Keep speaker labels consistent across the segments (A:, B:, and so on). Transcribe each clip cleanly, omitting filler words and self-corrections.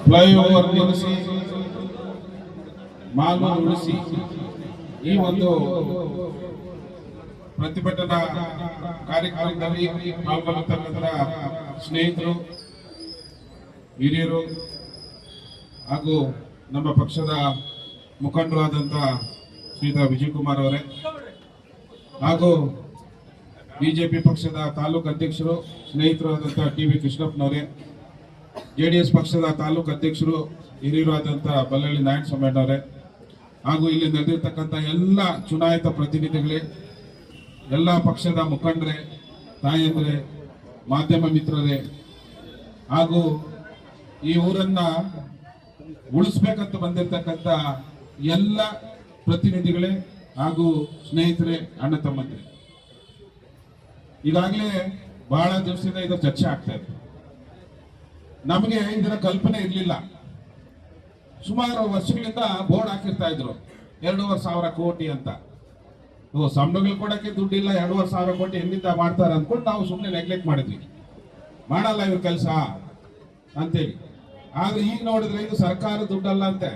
A: Flyover ನಿಲ್ಲಿಸಿ ಮಾಲ್ಮ ಉಳಿಸಿ ಈ ಒಂದು ಪ್ರತಿಭಟನಾ ಕಾರ್ಯಕ್ರಮದಲ್ಲಿ ಪಾಲ್ಗೊಳ್ಳತಕ್ಕಂಥ ಸ್ನೇಹಿತರು, ಹಿರಿಯರು ಹಾಗೂ ನಮ್ಮ ಪಕ್ಷದ ಮುಖಂಡರು ಆದಂಥ ಶ್ರೀಯುತ ವಿಜಯ್ ಕುಮಾರ್ ಅವರೇ ಹಾಗೂ ಬಿಜೆಪಿ ಪಕ್ಷದ ತಾಲೂಕು ಅಧ್ಯಕ್ಷರು ಸ್ನೇಹಿತರು ಆದಂಥ ಟಿ.ವಿ. ಕೃಷ್ಣಪ್ಪನವರೇ, ಜೆಡಿಎಸ್ ಪಕ್ಷದ ತಾಲೂಕು ಅಧ್ಯಕ್ಷರು ಹಿರಿಯರು ಆದಂಥ ಬಲ್ಲಳ್ಳಿ ನಾರಾಯಣಸ್ವಾಮಿಯವರೇ ಹಾಗೂ ಇಲ್ಲಿ ನಡೆದಿರ್ತಕ್ಕಂಥ ಎಲ್ಲ ಚುನಾಯಿತ ಪ್ರತಿನಿಧಿಗಳೇ, ಎಲ್ಲ ಪಕ್ಷದ ಮುಖಂಡರೇ, ತಾಯಂದ್ರೆ, ಮಾಧ್ಯಮ ಮಿತ್ರರೇ ಹಾಗೂ ಈ ಊರನ್ನ ಉಳಿಸ್ಬೇಕಂತ ಬಂದಿರತಕ್ಕಂಥ ಎಲ್ಲ ಪ್ರತಿನಿಧಿಗಳೇ ಹಾಗೂ ಸ್ನೇಹಿತರೆ, ಅಣ್ಣ ತಮ್ಮಂದ್ರೆ, ಈಗಾಗಲೇ ಬಹಳ ದಿವಸದಿಂದ ಇದರ ಚರ್ಚೆ ಆಗ್ತಾ ಇದೆ. ನಮಗೆ ಇದರ ಕಲ್ಪನೆ ಇರಲಿಲ್ಲ. ಸುಮಾರು ವರ್ಷಗಳಿಂದ ಬೋರ್ಡ್ ಹಾಕಿರ್ತಾ ಇದ್ರು 2,500 ಕೋಟಿ ಅಂತ. ಸಂಬಳಗಳು ಕೊಡಕ್ಕೆ ದುಡ್ಡಿಲ್ಲ, 2,500 ಕೋಟಿ ಎಲ್ಲಿಂದ ಮಾಡ್ತಾರೆ ಅಂದ್ಕೊಂಡು ನಾವು ಸುಮ್ಮನೆ ನೆಗ್ಲೆಕ್ಟ್ ಮಾಡಿದ್ವಿ, ಮಾಡಲ್ಲ ಇವ್ರ ಕೆಲಸ ಅಂತೇಳಿ. ಆದ್ರೆ ಈಗ ನೋಡಿದ್ರೆ ಇದು ಸರ್ಕಾರ ದುಡ್ಡಲ್ಲ ಅಂತೆ.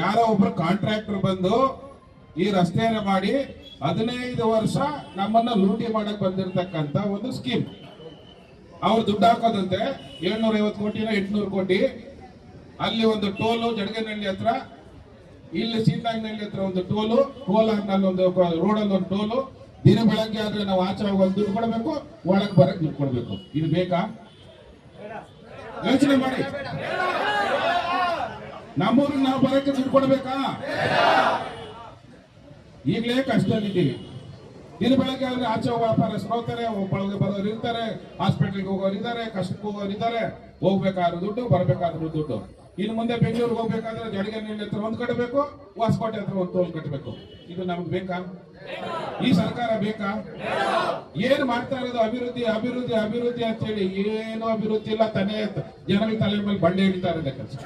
A: ಯಾರೋ ಒಬ್ರು ಕಾಂಟ್ರಾಕ್ಟರ್ ಬಂದು ಈ ರಸ್ತೆಯನ್ನು ಮಾಡಿ 15 ವರ್ಷ ನಮ್ಮನ್ನ ಲೂಟಿ ಮಾಡಕ್ ಬಂದಿರತಕ್ಕಂತ ಒಂದು ಸ್ಕೀಮ್. ಅವ್ರು ದುಡ್ಡು ಹಾಕೋದಂತೆ 750 ಕೋಟಿನ 800 ಕೋಟಿ. ಅಲ್ಲಿ ಒಂದು ಟೋಲು ಜಡಗನಹಳ್ಳಿ ಹತ್ರ, ಇಲ್ಲಿ ಸೀತಾಂಗನಹಳ್ಳಿ ಹತ್ರ ಒಂದು ಟೋಲು, ಕೋಲಾರ್ನಲ್ಲಿ ಒಂದು ರೋಡಲ್ಲಿ ಒಂದು ಟೋಲು. ದಿನ ಬೆಳಗ್ಗೆ ಆದ್ರೆ ನಾವು ಆಚೆ ಹೋಗೋದು ದುಡ್ಡು ಕೊಡಬೇಕು, ಒಳಗೆ ಬರಕ್ ದುಡ್ಡು ಕೊಡ್ಬೇಕು. ಇದು ಬೇಕಾ? ಯೋಚನೆ ಮಾಡಿ. ನಮ್ಮೂರಿಗೆ ನಾವು ಬರಕ್ಕೆ ದುಡ್ಡು ಕೊಡ್ಬೇಕಾ? ಈಗಲೇ ಕಷ್ಟದಲ್ಲಿದ್ದೀವಿ. ದಿನ ಬೆಳಗ್ಗೆ ಆದ್ರೆ ಆಚೆ ಹೋಗೋ ವ್ಯಾಪಾರಸ್ಥರು ಹೋಗ್ತಾರೆ, ಒಬ್ಬಳಿಗೆ ಬರೋರು ಇರ್ತಾರೆ, ಹಾಸ್ಪಿಟ್ಲಿಗೆ ಹೋಗೋರು ಇದ್ದಾರೆ, ಕಷ್ಟಕ್ಕೆ ಹೋಗೋರು ಇದ್ದಾರೆ. ಹೋಗ್ಬೇಕಾದ್ರೂ ದುಡ್ಡು, ಬರ್ಬೇಕಾದ್ರೂ ದುಡ್ಡು. ಇನ್ನು ಮುಂದೆ ಬೆಂಗಳೂರಿಗೆ ಹೋಗ್ಬೇಕಾದ್ರೆ ಜಡಗನಹಳ್ಳಿ ಹತ್ರ ಒಂದು ಕಟ್ಟಬೇಕು, ಹೊಸಕೋಟೆ ಹತ್ರ ಒಂದು ಟೋಲ್ ಕಟ್ಟಬೇಕು. ಇದು ನಮ್ಗೆ ಬೇಕಾ? ಈ ಸರ್ಕಾರ ಬೇಕಾ? ಏನ್ ಮಾಡ್ತಾ ಇರೋದು ಅಭಿವೃದ್ಧಿ ಅಭಿವೃದ್ಧಿ ಅಭಿವೃದ್ಧಿ ಅಂತ ಹೇಳಿ ಏನು ಅಭಿವೃದ್ಧಿ ಇಲ್ಲ. ಜನಗಳ ತಲೆ ಮೇಲೆ ಬಂಡೆ ಹಿಡಿತಾ ಇರೋದೇ ಕೆಲಸ.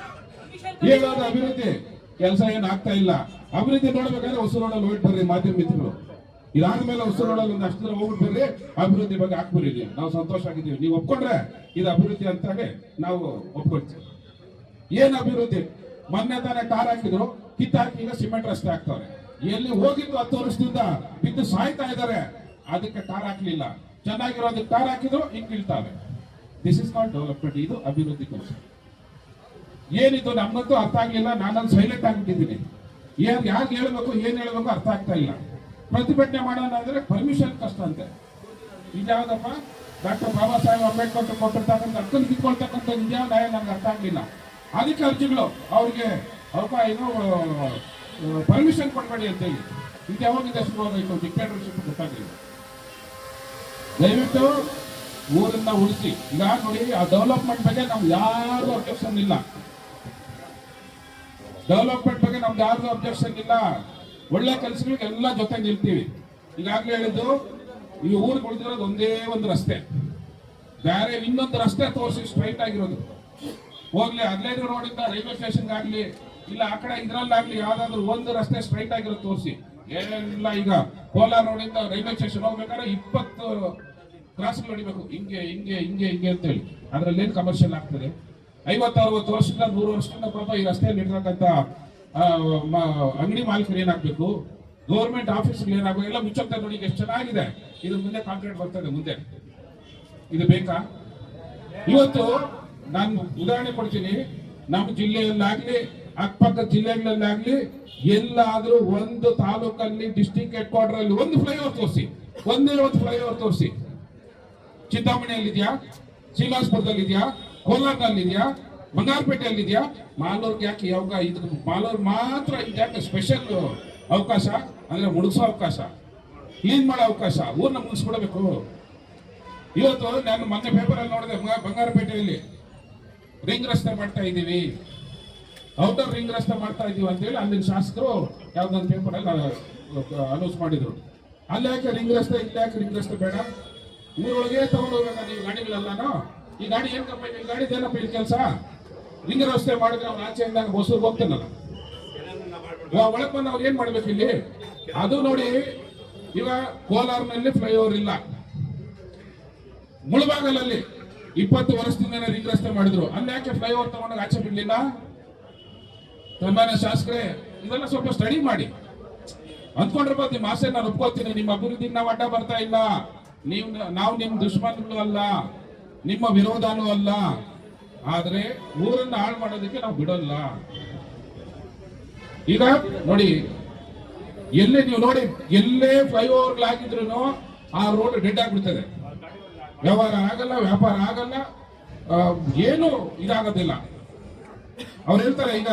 A: ಹೇಳೋದು ಅಭಿವೃದ್ಧಿ, ಕೆಲಸ ಏನ್ ಆಗ್ತಾ ಇಲ್ಲ. ಅಭಿವೃದ್ಧಿ ನೋಡ್ಬೇಕಾದ್ರೆ ಹೊಸೂರೋಡಲ್ಲಿ ಹೋಗಿ ಬರ್ರಿ ಮಾಧ್ಯಮ ಮಿತ್ರರು. ಇದಾದ್ಮೇಲೆ ಹೊಸೂರೋಡಲ್ಲಿ ಒಂದು ಅಷ್ಟು ಹೋಗ್ಬಿಟ್ಟು ಬರ್ರಿ, ಅಭಿವೃದ್ಧಿ ಬಗ್ಗೆ ಹಾಕ್ಬಿರಿ. ನಾವು ಸಂತೋಷ ಆಗಿದ್ದೀವಿ. ನೀವು ಒಪ್ಕೊಂಡ್ರೆ ಇದು ಅಭಿವೃದ್ಧಿ ಅಂತಾನೆ ನಾವು ಒಪ್ಕೊಳ್ತೀವಿ. ಏನ್ ಅಭಿವೃದ್ಧಿ? ಮೊನ್ನೆ ತಾನೇ ಟಾರ್ ಹಾಕಿದ್ರು, ಕಿತ್ತಾಕಿ ಈಗ ಸಿಮೆಂಟ್ ರಸ್ತೆ ಹಾಕ್ತವ್ರೆ. ಎಲ್ಲಿ ಹೋಗಿದ್ದು 10 ವರ್ಷದಿಂದ ಬಿದ್ದು ಸಾಯ್ತಾ ಇದ್ದಾರೆ, ಅದಕ್ಕೆ ಟಾರ್ ಹಾಕ್ಲಿಲ್ಲ. ಚೆನ್ನಾಗಿರೋದಕ್ಕೆ ಟಾರ್ ಹಾಕಿದ್ರು, ಹಿಂಗ್ ಬೀಳ್ತಾವೆ. ದಿಸ್ ಇಸ್ ನಾಟ್ ಡೆವಲಪ್ಮೆಂಟ್, ಇದು ಅಭಿವೃದ್ಧಿ ಕೆಲಸ. ಏನಿದು ನಮ್ಮಂತೂ ಅರ್ಥ ಆಗ್ಲಿಲ್ಲ. ನಾನು ಸೈಲೆಂಟ್ ಆಗಿಬಿಟ್ಟಿದ್ದೀನಿ. ಯಾರು ಹೇಳ್ಬೇಕು, ಏನ್ ಹೇಳ್ಬೇಕು ಅರ್ಥ ಆಗ್ತಾ ಇಲ್ಲ. ಪ್ರತಿಭಟನೆ ಮಾಡೋಣ ಅಂದ್ರೆ ಪರ್ಮಿಷನ್ ಕಷ್ಟ ಅಂತೆ. ಇದ್ಯಾವ್ದಪ್ಪ? ಡಾಕ್ಟರ್ ಬಾಬಾ ಸಾಹೇಬ್ ಅಂಬೇಡ್ಕರ್ ಕೊಟ್ಟಿರ್ತಕ್ಕಂಥ ಹಕ್ಕನ್ನು ಕಿತ್ಕೊಳ್ತಕ್ಕಂಥ ಇದ್ಯಾವ ನ್ಯಾಯ ನಮ್ಗೆ ಅರ್ಥ ಆಗ್ಲಿಲ್ಲ. ಅದಕ್ಕೆ ಅರ್ಜಿಗಳು ಅವ್ರಿಗೆ ಪರ್ಮಿಷನ್ ಕೊಡಬೇಡಿ ಅಂತ ಹೇಳಿ. ಇದು ಯಾವಾಗಿಂದ ಶುರುವಾಗೈತು? ಡಿಕ್ಟೇಟರ್ಶಿಪ್ ಗೊತ್ತಾಗಲಿಲ್ಲ. ದಯವಿಟ್ಟು ಊರನ್ನ ಉಳಿಸಿ. ಈಗ ನೋಡಿ, ಆ ಡೆವಲಪ್ಮೆಂಟ್ ಬಗ್ಗೆ ನಮ್ಗೆ ಯಾರು ಅಬ್ಜೆಕ್ಷನ್ ಇಲ್ಲ. ಡೆವಲಪ್ಮೆಂಟ್ ಬಗ್ಗೆ ನಮ್ದು ಯಾರ್ದು ಅಬ್ಜೆಕ್ಷನ್ ಇಲ್ಲ. ಒಳ್ಳೆ ಕೆಲಸಗಳಿಗೆ ಎಲ್ಲ ಜೊತೆ ನಿಲ್ತೀವಿ. ಈಗಾಗಲೇ ಹೇಳಿದ್ದು, ಈ ಊರಿಗೆ ಉಳಿದಿರೋದು ಒಂದೇ ಒಂದು ರಸ್ತೆ, ಬೇರೆ ಇನ್ನೊಂದು ರಸ್ತೆ ತೋರಿಸಿ ಸ್ಟ್ರೈಟ್ ಆಗಿರೋದು. ಹೋಗ್ಲಿ 15 ರೋಡಿಂದ ರೈಲ್ವೆ ಸ್ಟೇಷನ್ಗೆ ಆಗ್ಲಿ, ಇಲ್ಲ ಆ ಕಡೆ ಇದ್ರಲ್ಲಾಗ್ಲಿ, ಯಾವ್ದಾದ್ರು ಒಂದು ರಸ್ತೆ ಸ್ಟ್ರೈಟ್ ಆಗಿರೋದು ತೋರಿಸಿ. ಏನಿಲ್ಲ, ಈಗ ಕೋಲಾರ ರೋಡಿಂದ ರೈಲ್ವೆ ಸ್ಟೇಷನ್ ಹೋಗ್ಬೇಕಾದ್ರೆ 20 ಕ್ರಾಸ್ಗಳು ಹೊಡಿಬೇಕು, ಹಿಂಗೆ ಹಿಂಗೆ ಹಿಂಗೆ ಹಿಂಗೆ ಅಂತ ಹೇಳಿ. ಅದ್ರಲ್ಲಿ ಏನ್ ಕಮರ್ಷಿಯಲ್ ಆಗ್ತದೆ? 50-60 ವರ್ಷದಿಂದ 100 ವರ್ಷದಿಂದ ಪಾಪ ಈ ರಸ್ತೆಯಲ್ಲಿ ಇರ್ತಕ್ಕಂಥ ಅಂಗಡಿ ಮಾಲೀಕರು ಏನಾಗಬೇಕು, ಗೌರ್ಮೆಂಟ್ ಆಫೀಸ್ಗಳು ಏನಾಗಬೇಕು, ಎಲ್ಲ ಮುಚ್ಚೋಗ್ತಾ ನೋಡಿ. ಎಷ್ಟು ಚೆನ್ನಾಗಿದೆ. ಇದ್ರ ಮುಂದೆ ಕಾಂಕ್ರೀಟ್ ಬರ್ತದೆ ಮುಂದೆ. ಇದು ಬೇಕಾ? ಇವತ್ತು ನಾನು ಉದಾಹರಣೆ ಕೊಡ್ತೀನಿ. ನಮ್ಮ ಜಿಲ್ಲೆಯಲ್ಲಾಗ್ಲಿ, ಅಕ್ಕಪಕ್ಕ ಜಿಲ್ಲೆಗಳಲ್ಲಾಗ್ಲಿ, ಎಲ್ಲಾದ್ರೂ ಒಂದು ತಾಲೂಕಲ್ಲಿ ಡಿಸ್ಟ್ರಿಕ್ಟ್ ಹೆಡ್ ಕ್ವಾರ್ಟರ್ ಅಲ್ಲಿ ಒಂದು ಫ್ಲೈಓವರ್ ತೋರಿಸಿ, ಒಂದೇ ಒಂದು ಫ್ಲೈಓವರ್ ತೋರಿಸಿ. ಚಿಂತಾಮಣಿಯಲ್ಲಿದ್ಯಾ? ಶ್ರೀನಿವಾಸಪುರದಲ್ಲಿದ್ಯಾ? ಕೋಲಾರ್ನಲ್ಲಿದ್ಯಾ? ಬಂಗಾರಪೇಟೆಯಲ್ಲಿದ್ಯಾ? ಮಾಲೂರ್ಗೆ ಯಾಕೆ ಯಾವಾಗ? ಇದು ಮಾಲೂರ್ ಮಾತ್ರ ಯಾಕೆ ಸ್ಪೆಷಲ್ ಅವಕಾಶ ಅಂದ್ರೆ ಮುಳುಗಿಸೋ ಅವಕಾಶ, ಕ್ಲೀನ್ ಮಾಡೋ ಅವಕಾಶ, ಊರ್ನ ಮುಗಿಸ್ಬಿಡಬೇಕು. ಇವತ್ತು ನಾನು ಮೊನ್ನೆ ಪೇಪರಲ್ಲಿ ನೋಡಿದೆ, ಬಂಗಾರಪೇಟೆಯಲ್ಲಿ ರಿಂಗ್ ರಸ್ತೆ ಮಾಡ್ತಾ ಇದ್ದೀವಿ, ಔಟರ್ ರಿಂಗ್ ರಸ್ತೆ ಮಾಡ್ತಾ ಇದೀವಿ ಅಂತೇಳಿ ಅಲ್ಲಿನ ಶಾಸಕರು ಯಾವ್ದೊಂದು ಪೇಪರ್ ಅಲ್ಲಿ ಅನೌನ್ಸ್ ಮಾಡಿದ್ರು. ಅಲ್ಲಿ ಯಾಕೆ ರಿಂಗ್ ರಸ್ತೆ, ಇಲ್ಲಿ ಯಾಕೆ ರಿಂಗ್ ರಸ್ತೆ ಬೇಡ? ಊರೊಳಗೆ ತಗೊಂಡು ಹೋಗ್ಬೇಕಾ ನೀವು ಗಾಡಿಗಳೆಲ್ಲಾನು? ಈ ಗಾಡಿ ಏನ್ ಕಂಪನಿ? ಈ ಗಾಡಿದೇನಪ್ಪ ಇಲ್ಲಿ ಕೆಲಸ? ರಿಂಗ್ ರಸ್ತೆ ಮಾಡಿದ್ರೆ ಅವ್ನು ಆಚೆಯಿಂದ ಹೊಸೂರ್ಗೆ ಹೋಗ್ತಾನಲ್ಲ, ಒಳಗ್ ಬಂದು ಅವ್ರು ಏನ್ ಮಾಡ್ಬೇಕು ಇಲ್ಲಿ? ಅದು ನೋಡಿ, ಈಗ ಕೋಲಾರ್ನಲ್ಲಿ ಫ್ಲೈಓವರ್ ಇಲ್ಲ, ಮುಳಬಾಗಲಲ್ಲಿ 20 ವರ್ಷದಿಂದ ರಿಂಗ್ ರಸ್ತೆ ಮಾಡಿದ್ರು, ಅಲ್ಲಿ ಯಾಕೆ ಫ್ಲೈಓವರ್ ತಗೊಂಡಾಗ ಆಚೆ ಬಿಡ್ಲಿಲ್ಲ? ಸನ್ಮಾನ್ಯ ಶಾಸಕರೇ, ಇದೆಲ್ಲ ಸ್ವಲ್ಪ ಸ್ಟಡಿ ಮಾಡಿ. ಅಂದ್ಕೊಂಡಿರ್ಬೋದು ನಿಮ್ಮ ಆಸೆ, ನಾನು ಒಪ್ಕೋತೀನಿ, ನಿಮ್ಮ ಅಭಿವೃದ್ಧಿಗೆ ನಾವು ಅಡ್ಡ ಬರ್ತಾ ಇಲ್ಲ, ನಾವು ನಿಮ್ ದುಶ್ಮನ್ಗಳು ಅಲ್ಲ, ನಿಮ್ಮ ವಿರೋಧನೂ ಅಲ್ಲ, ಆದ್ರೆ ಊರನ್ನ ಹಾಳು ಮಾಡೋದಕ್ಕೆ ನಾವು ಬಿಡೋಲ್ಲ. ಈಗ ನೋಡಿ, ಎಲ್ಲೇ ನೀವು ನೋಡಿ, ಎಲ್ಲೇ ಫ್ಲೈಓವರ್ಗಳಾಗಿದ್ರು ಆ ರೋಡ್ ಡೆಡ್ ಆಗ್ಬಿಡ್ತದೆ, ವ್ಯವಹಾರ ಆಗಲ್ಲ, ವ್ಯಾಪಾರ ಆಗಲ್ಲ, ಏನು ಇದಾಗೋದಿಲ್ಲ. ಅವ್ರು ಹೇಳ್ತಾರೆ ಈಗ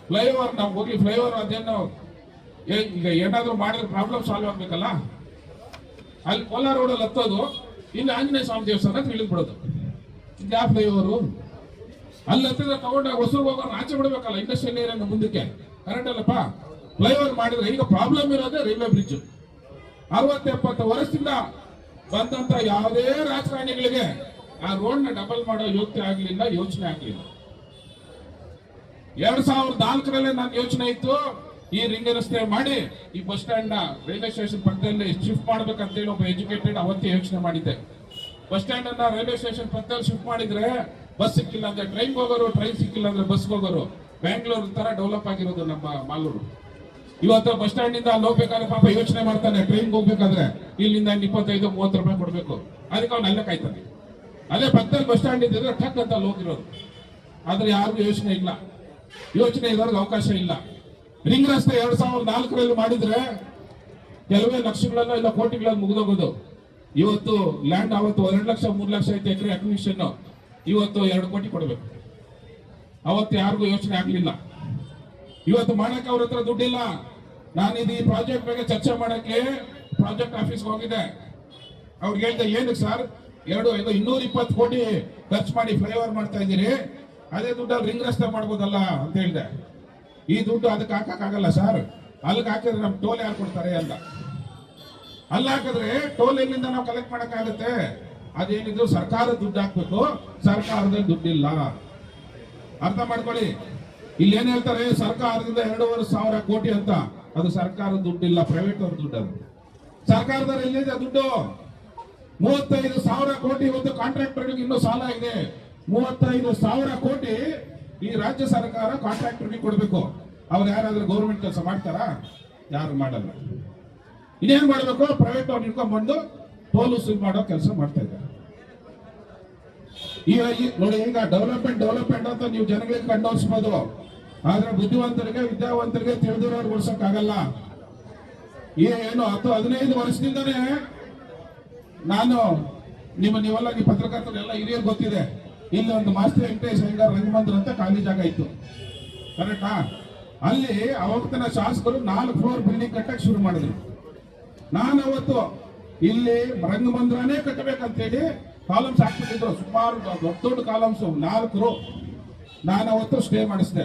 A: ಫ್ಲೈಓವರ್ ನಾವು ಹೋಗಿ ಫ್ಲೈಓವರ್ ಅದೇನು ಈಗ ಏನಾದ್ರು ಮಾಡಿದ್ರೆ ಪ್ರಾಬ್ಲಮ್ ಸಾಲ್ವ್ ಆಗ್ಬೇಕಲ್ಲ, ಅಲ್ಲಿ ಕೋಲಾರ ರೋಡಲ್ಲಿ ಹತ್ತೋದು, ಇಲ್ಲಿ ಆಂಜನೇಯ ಸ್ವಾಮಿ ದೇವಸ್ಥಾನ ಇಳಿದು ಬಿಡೋದು, ಇದು ಯಾವ ಫ್ಲೈಓವರು? ಅಲ್ಲಿ ಹತ್ತಿದ್ರೆ ತಗೊಂಡಾಗ ಹೊಸರು ಹೋಗೋರು ಆಚೆ ಬಿಡ್ಬೇಕಲ್ಲ, ಇಂಡಸ್ಟ್ರಿಯಲ್ ಏರಿಯಾ ಮುಂದಕ್ಕೆ, ಕರೆಕ್ಟ್ ಅಲ್ಲಪ್ಪ? ಫ್ಲೈಓವರ್ ಮಾಡಿದ್ರೆ ಈಗ ಪ್ರಾಬ್ಲಮ್ ಇರೋದೇ ರೈಲ್ವೆ ಬ್ರಿಡ್ಜ್. 60-70 ವರ್ಷದಿಂದ ಬಂದಂತ ಯಾವುದೇ ರಾಜಕಾರಣಿಗಳಿಗೆ ಆ ರೋಡ್ ನ ಡಬಲ್ ಮಾಡೋ ಯೋಚನೆ ಆಗ್ಲಿಲ್ಲ. 2004ರಲ್ಲಿ ನನ್ನ ಯೋಚನೆ ಇತ್ತು, ಈ ರಿಂಗ್ ರಸ್ತೆ ಮಾಡಿ ಈ ಬಸ್ ಸ್ಟ್ಯಾಂಡ್ ನ ರೈಲ್ವೆ ಸ್ಟೇಷನ್ ಪಕ್ಕದಲ್ಲಿ ಶಿಫ್ಟ್ ಮಾಡ್ಬೇಕಂತ ಹೇಳಿ ಒಬ್ಬ ಎಜುಕೇಟೆಡ್ ಅವತ್ತೇ ಯೋಚನೆ ಮಾಡಿದ್ದೆ. ಬಸ್ ಸ್ಟ್ಯಾಂಡ್ ಅನ್ನ ರೈಲ್ವೆ ಸ್ಟೇಷನ್ ಪಕ್ಕದಲ್ಲಿ ಶಿಫ್ಟ್ ಮಾಡಿದ್ರೆ ಬಸ್ ಸಿಕ್ಕಿಲ್ಲ ಅಂದ್ರೆ ಟ್ರೈನ್ ಹೋಗೋರು, ಟ್ರೈನ್ ಸಿಕ್ಕಿಲ್ಲ ಅಂದ್ರೆ ಬಸ್ ಹೋಗೋರು. ಬ್ಯಾಂಗ್ಳೂರ್ ತರ ಡೆವಲಪ್ ಆಗಿರೋದು ನಮ್ಮ ಮಾಲೂರು. ಇವತ್ತು ಬಸ್ ಸ್ಟ್ಯಾಂಡ್ ನಿಂದ ಅಲ್ಲಿ ಹೋಗ್ಬೇಕಾದ್ರೆ ಪಾಪ ಯೋಚನೆ ಮಾಡ್ತಾನೆ, ಟ್ರೈನ್ ಹೋಗ್ಬೇಕಾದ್ರೆ ಇಲ್ಲಿಂದ 25-30 ರೂಪಾಯಿ ಕೊಡ್ಬೇಕು, ಅದಕ್ಕೆ ಅವ್ನು ಅಲ್ಲೇ ಕಾಯ್ತಾನೆ. ಅದೇ ಪಕ್ಕದಲ್ಲಿ ಬಸ್ ಸ್ಟ್ಯಾಂಡ್ ಇದ್ದಿದ್ರೆ ಠಕ್ ಅಂತ ಅಲ್ಲಿ ಹೋಗಿರೋದು. ಆದ್ರೆ ಯಾರಿಗೂ ಯೋಚನೆ ಇಲ್ಲ, ಯೋಚನೆ ಇರೋರ್ಗೆ ಅವಕಾಶ ಇಲ್ಲ. ರಿಂಗ್ ರಸ್ತೆ 2004ರಲ್ಲಿ ಮಾಡಿದ್ರೆ ಕೆಲವೇ ಲಕ್ಷಗಳನ್ನ ಇಲ್ಲ ಕೋಟಿಗಳಲ್ಲಿ ಮುಗಿದೋಗೋದು. ಇವತ್ತು ಲ್ಯಾಂಡ್ ಅವತ್ತು 2 ಲಕ್ಷ 3 ಲಕ್ಷ ಐತೆ ಎಕರೆ ಅಕ್ವಿಷನ್, ಇವತ್ತು 2 ಕೋಟಿ ಕೊಡಬೇಕು. ಅವತ್ತು ಯಾರಿಗೂ ಯೋಚನೆ ಆಗ್ಲಿಲ್ಲ. ಇವತ್ತು ಮಾಡಕ್ಕೆ ಅವ್ರ ಹತ್ರ ದುಡ್ಡಿಲ್ಲ. ನಾನಿದು ಈ ಪ್ರಾಜೆಕ್ಟ್ ಬಗ್ಗೆ ಚರ್ಚೆ ಮಾಡಕ್ಕೆ ಪ್ರಾಜೆಕ್ಟ್ ಆಫೀಸ್ಗೆ ಹೋಗಿದ್ದೆ. ಅವ್ರಿಗೆ ಹೇಳ್ದೆ, ಏನಕ್ಕೆ ಸರ್ 220 ಕೋಟಿ ಖರ್ಚು ಮಾಡಿ ಫ್ಲೈಓವರ್ ಮಾಡ್ತಾ ಇದ್ದೀರಿ, ಅದೇ ದುಡ್ಡಲ್ಲಿ ರಿಂಗ್ ರಸ್ತೆ ಮಾಡ್ಬೋದಲ್ಲ ಅಂತ ಹೇಳಿದೆ. ಈ ದುಡ್ಡು ಅದಕ್ಕೆ ಹಾಕಕ್ಕಾಗಲ್ಲ ಸರ್, ಅಲ್ಲಿಗೆ ಹಾಕಿದ್ರೆ ನಮ್ ಟೋಲ್ ಯಾರು ಕೊಡ್ತಾರೆ ಅಂತ. ಅಲ್ಲಿ ಹಾಕಿದ್ರೆ ಟೋಲ್ ಎಲ್ಲಿಂದ ನಾವು ಕಲೆಕ್ಟ್ ಮಾಡಕ್ಕಾಗತ್ತೆ? ಅದೇನಿದ್ರು ಸರ್ಕಾರದ ದುಡ್ಡು ಹಾಕ್ಬೇಕು, ಸರ್ಕಾರದಲ್ಲಿ ದುಡ್ಡಿಲ್ಲ. ಅರ್ಥ ಮಾಡ್ಕೊಳ್ಳಿ. ಇಲ್ಲಿ ಏನ್ ಹೇಳ್ತಾರೆ, ಸರ್ಕಾರದಿಂದ 2,500 ಕೋಟಿ ಅಂತ, ಅದು ಸರ್ಕಾರದ ದುಡ್ಡಿಲ್ಲ, ಪ್ರೈವೇಟ್ ಅವ್ರ ದುಡ್ಡು. ಅದು ಸರ್ಕಾರದವ್ರು ಎಲ್ಲಿದೆ ದುಡ್ಡು? 35,000 ಕೋಟಿ ಇವತ್ತು ಕಾಂಟ್ರಾಕ್ಟರ್ಗಳಿಗೆ ಇನ್ನೂ ಸಾಲ ಇದೆ. 35,000 ಕೋಟಿ ಈ ರಾಜ್ಯ ಸರ್ಕಾರ ಕಾಂಟ್ರಾಕ್ಟರ್ಗೆ ಕೊಡಬೇಕು. ಅವ್ರು ಯಾರಾದ್ರೂ ಗೌರ್ಮೆಂಟ್ ಕೆಲಸ ಮಾಡ್ತಾರಾ? ಯಾರು ಮಾಡಲ್ಲ. ಇನ್ನೇನ್ ಮಾಡಬೇಕು? ಪ್ರೈವೇಟ್ ಅವ್ರು ಇಟ್ಕೊಂಡ್ ಬಂದು ಟೋಲ್ ವಸೂಲ್ ಮಾಡೋ ಕೆಲಸ ಮಾಡ್ತಾ ಇದ್ದಾರೆ. ನೋಡಿ, ಈಗ ಡೆವಲಪ್ಮೆಂಟ್ ಅಂತ ನೀವು ಜನಗಳಿಗೆ ಕಂಡೋರಿಸಬಹುದು, ಆದ್ರೆ ಬುದ್ಧಿವಂತರಿಗೆ, ವಿದ್ಯಾವಂತರಿಗೆ, ತಿಳಿದಿರೋರು ಉಳಿಸಕ್ಕಾಗಲ್ಲ. ಏನು 10-15 ವರ್ಷದಿಂದನೇ ನಾನು ನೀವೆಲ್ಲ ಪತ್ರಕರ್ತರೆಲ್ಲ ಹಿರಿಯರು ಗೊತ್ತಿದೆ, ಇಲ್ಲಿ ಒಂದು ಮಾಸ್ಟರ್ ವೆಂಕಟೇಶ್ ಅಯ್ಯಂಗಾರ್ ರಂಗಮಂದಿರ ಅಂತ ಖಾಲಿ ಜಾಗ ಇತ್ತು, ಕರೆಕ್ಟಾ? ಅಲ್ಲಿ ಅವತ್ತಿನ ಶಾಸಕರು 4 ಫ್ಲೋರ್ ಬಿಲ್ಡಿಂಗ್ ಕಟ್ಟಕ್ಕೆ ಶುರು ಮಾಡಿದ್ರು. ನಾನು ಅವತ್ತು ಇಲ್ಲಿ ರಂಗಮಂದಿರನೇ ಕಟ್ಟಬೇಕಂತೇಳಿ ಕಾಲಮ್ಸ್ ಹಾಕ್ಬಿಟ್ಟಿದ್ರು, ಸುಮಾರು ದೊಡ್ಡ ಕಾಲಮ್ಸ್ 4 ರೋ. ನಾನು ಅವತ್ತು ಸ್ಟೇ ಮಾಡಿಸಿದೆ.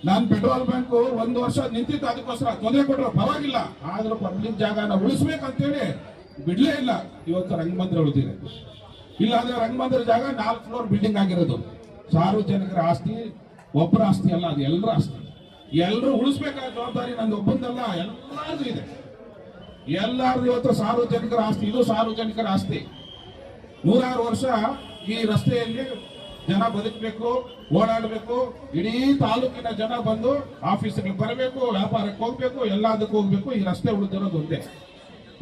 A: ನಾನು ಪೆಟ್ರೋಲ್ ಬ್ಯಾಂಕ್ 1 ವರ್ಷ ನಿಂತಿತ್ತು, ಅದಕ್ಕೋಸ್ಕರ ತೊಂದರೆ ಕೊಟ್ಟರು, ಪರವಾಗಿಲ್ಲ, ಆದ್ರೂ ಪಬ್ಲಿಕ್ ಜಾಗನ ಉಳಿಸ್ಬೇಕಂತೇಳಿ ಬಿಡ್ಲೇ ಇಲ್ಲ. ಇವತ್ತು ರಂಗಮಂದಿರ ಉಳಿದಿದೆ. ಇಲ್ಲಾಂದ್ರೆ ರಂಗಮಂದಿರ ಜಾಗ 4 ಫ್ಲೋರ್ ಬಿಲ್ಡಿಂಗ್ ಆಗಿರೋದು. ಸಾರ್ವಜನಿಕರ ಆಸ್ತಿ, ಒಬ್ಬರ ಆಸ್ತಿ ಅಲ್ಲ, ಅದು ಎಲ್ಲರ ಆಸ್ತಿ. ಎಲ್ಲರೂ ಉಳಿಸ್ಬೇಕಾದ ಜವಾಬ್ದಾರಿ ನಂದು ಒಬ್ಬಂದಲ್ಲ, ಎಲ್ಲಾರ್ದು ಇದೆ. ಎಲ್ಲಾರ್ದು ಇವತ್ತು ಸಾರ್ವಜನಿಕರ ಆಸ್ತಿ, ಇದು ಸಾರ್ವಜನಿಕರ ಆಸ್ತಿ. 100 ವರ್ಷ ಈ ರಸ್ತೆಯಲ್ಲಿ ಜನ ಬದುಕಬೇಕು, ಓಡಾಡಬೇಕು. ಇಡೀ ತಾಲೂಕಿನ ಜನ ಬಂದು ಆಫೀಸ್ಗೆ ಬರಬೇಕು, ವ್ಯಾಪಾರಕ್ಕೆ ಹೋಗ್ಬೇಕು, ಎಲ್ಲದಕ್ಕೂ ಹೋಗ್ಬೇಕು. ಈ ರಸ್ತೆ ಉಳಿದಿರೋದು ಒಂದೇ.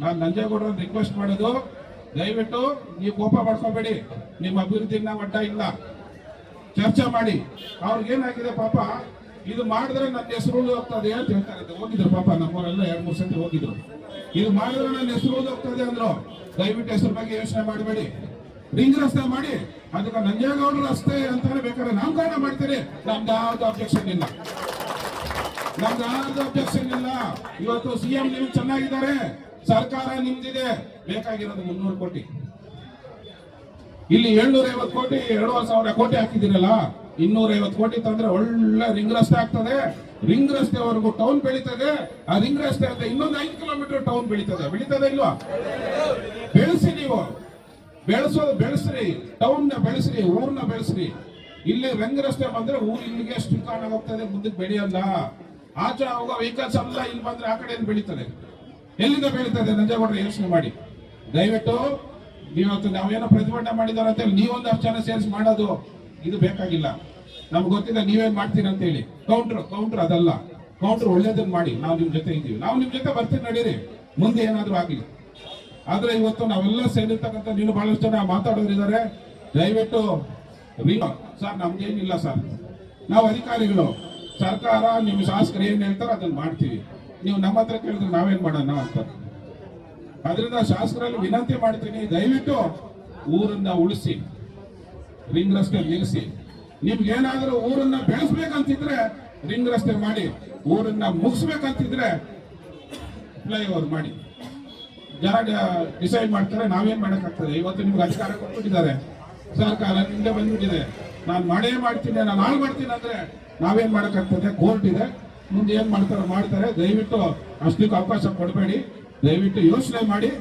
A: ನಾನು ನಂಜೇಗೌಡರನ್ನ ರಿಕ್ವೆಸ್ಟ್ ಮಾಡೋದು, ದಯವಿಟ್ಟು ನೀವು ಕೋಪ ಮಾಡ್ಕೋಬೇಡಿ, ನಿಮ್ಮ ಅಭಿವೃದ್ಧಿಗೆ ನಾವು ಅಡ್ಡ ಇಲ್ಲ, ಚರ್ಚೆ ಮಾಡಿ. ಅವ್ರಿಗೇನಾಗಿದೆ ಪಾಪ, ಇದು ಮಾಡಿದ್ರೆ ನನ್ನ ಹೆಸರು ಹೋಗ್ತದೆ ಅಂತ ಹೇಳ್ತಾರೆ. ಹೋಗಿದ್ರು ಪಾಪ ನಮ್ಮವರೆಲ್ಲ 2-3 ಸತಿ ಹೋಗಿದ್ರು. ಇದು ಮಾಡಿದ್ರೆ ನನ್ನ ಹೆಸರು ಹೋಗ್ತದೆ ಅಂದ್ರು. ದಯವಿಟ್ಟು ಹೆಸರು ಬಗ್ಗೆ ಯೋಚನೆ ಮಾಡಬೇಡಿ, ರಿಂಗ್ ರಸ್ತೆ ಮಾಡಿ, ಅದಕ್ಕೆ ನಂಜೇಗೌಡರ ರಸ್ತೆ ಅಂತಾನೆ ಬೇಕಾದ್ರೆ ನಾಮಕರಣ ಮಾಡ್ತೀರಿ, ನಮ್ದು ಯಾವ್ದು ಅಬ್ಜೆಕ್ಷನ್ ಇಲ್ಲ, ಇವತ್ತು ಸಿಎಂ ನೀವು ಚೆನ್ನಾಗಿದ್ದಾರೆ, ಸರ್ಕಾರ ನಿಮ್ದಿದೆ, ಬೇಕಾಗಿರೋದು 300 ಕೋಟಿ. ಇಲ್ಲಿ 750 ಕೋಟಿ 2,500 ಕೋಟಿ ಹಾಕಿದಿರಲ್ಲ, 250 ಕೋಟಿ ತಂದ್ರೆ ಒಳ್ಳೆ ರಿಂಗ್ ರಸ್ತೆ ಆಗ್ತದೆ. ರಿಂಗ್ ರಸ್ತೆವರೆಗೂ ಟೌನ್ ಬೆಳೀತದೆ. ಆ ರಿಂಗ್ ರಸ್ತೆ ಅಂತ ಇನ್ನೊಂದು 5 ಕಿಲೋಮೀಟರ್ ಟೌನ್ ಬೆಳೀತದೆ ಇಲ್ವಾ? ಬೆಳೆಸಿ, ನೀವು ಬೆಳೆಸ್ರಿ, ಟೌನ್ ನ ಬೆಳೆಸ್ರಿ, ಊರ್ನ ಬೆಳೆಸ್ರಿ. ಇಲ್ಲಿ ರಿಂಗ್ ರಸ್ತೆ ಬಂದ್ರೆ ಊರು ಇಲ್ಲಿಗೆ ಸ್ಟಿಕಾನ್ ಹೋಗ್ತದೆ, ಮುಂದಕ್ಕೆ ಬೆಳೆಯಲ್ಲ. ಆಚೆ ಹೋಗೋ ವೆಹಿಕಲ್ಸ್ ಎಲ್ಲ ಇಲ್ಲಿ ಬಂದ್ರೆ ಆ ಕಡೆ ಬೆಳೀತದೆ. ಎಲ್ಲಿಂದ ಬೆಳೀತದೆ? ನಂಜೇಗೌಡರು ಯೋಚನೆ ಮಾಡಿ. ದಯವಿಟ್ಟು ಇವತ್ತು ನಾವೇನೋ ಪ್ರತಿಭಟನೆ ಮಾಡಿದಾರೆ ಅಂತ ಹೇಳಿ ನೀವೊಂದಷ್ಟು ಜನ ಸೇರಿಸಿ ಮಾಡೋದು ಇದು ಬೇಕಾಗಿಲ್ಲ. ನಮ್ಗೆ ಗೊತ್ತಿಲ್ಲ ನೀವೇನ್ ಮಾಡ್ತೀರಿ ಅಂತ ಹೇಳಿ. ಕೌಂಟರ್ ಅದಲ್ಲ. ಕೌಂಟರ್ ಒಳ್ಳೇದನ್ನ ಮಾಡಿ, ನಾವು ನಿಮ್ ಜೊತೆ ಇದ್ದೀವಿ, ನಾವು ನಿಮ್ ಜೊತೆ ಬರ್ತೀವಿ, ನಡೀರಿ, ಮುಂದೆ ಏನಾದ್ರೂ ಆಗ್ಲಿ. ಆದ್ರೆ ಇವತ್ತು ನಾವೆಲ್ಲ ಸೇರಿರ್ತಕ್ಕಂಥ ನೀನು ಬಹಳಷ್ಟು ಜನ ಮಾತಾಡೋರಿದ್ದಾರೆ. ದಯವಿಟ್ಟು ಸರ್ ನಮ್ಗೇನಿಲ್ಲ ಸರ್, ನಾವು ಅಧಿಕಾರಿಗಳು, ಸರ್ಕಾರ ನಿಮ್ಮ ಶಾಸಕರು ಏನ್ ಹೇಳ್ತಾರೆ ಅದನ್ನ ಮಾಡ್ತೀವಿ, ನೀವು ನಮ್ಮ ಹತ್ರ ಕೇಳಿದ್ರೆ ನಾವೇನ್ ಮಾಡೋಣ ಅಂತ. ಅದರಿಂದ ಶಾಸಕರಲ್ಲಿ ವಿನಂತಿ ಮಾಡ್ತೀನಿ, ದಯವಿಟ್ಟು ಊರನ್ನ ಉಳಿಸಿ, ರಿಂಗ್ ರಸ್ತೆ ನಿಲ್ಲಿಸಿ. ನಿಮ್ಗೇನಾದ್ರೂ ಊರನ್ನ ಬೆಳೆಸ್ಬೇಕಂತಿದ್ರೆ ರಿಂಗ್ ರಸ್ತೆ ಮಾಡಿ, ಊರನ್ನ ಮುಗಿಸ್ಬೇಕಂತಿದ್ರೆ ಫ್ಲೈಓವರ್ ಮಾಡಿ. ಜನ ಡಿಸೈಡ್ ಮಾಡ್ತಾರೆ, ನಾವೇನ್ ಮಾಡಕ್ಕಾಗ್ತದೆ. ಇವತ್ತು ನಿಮ್ಗೆ ಅಧಿಕಾರ ಕೊಟ್ಬಿಟ್ಟಿದ್ದಾರೆ, ಸರ್ಕಾರ ನಿಮ್ಗೆ ಬಂದ್ಬಿಟ್ಟಿದೆ, ನಾನು ಮಾಡೇ ಮಾಡ್ತೀನಿ, ನಾನು ಹಾಳು ಮಾಡ್ತೀನಿ ಅಂದ್ರೆ ನಾವೇನ್ ಮಾಡಕ್ಕಾಗ್ತದೆ. ಕೋರ್ಟ್ ಇದೆ, ಮುಂದೆ ಏನ್ ಮಾಡ್ತಾರೆ. ದಯವಿಟ್ಟು ಅಷ್ಟಕ್ಕೆ ಅವಕಾಶ ಕೊಡಬೇಡಿ, ದಯವಿಟ್ಟು ಯೋಚನೆ ಮಾಡಿ.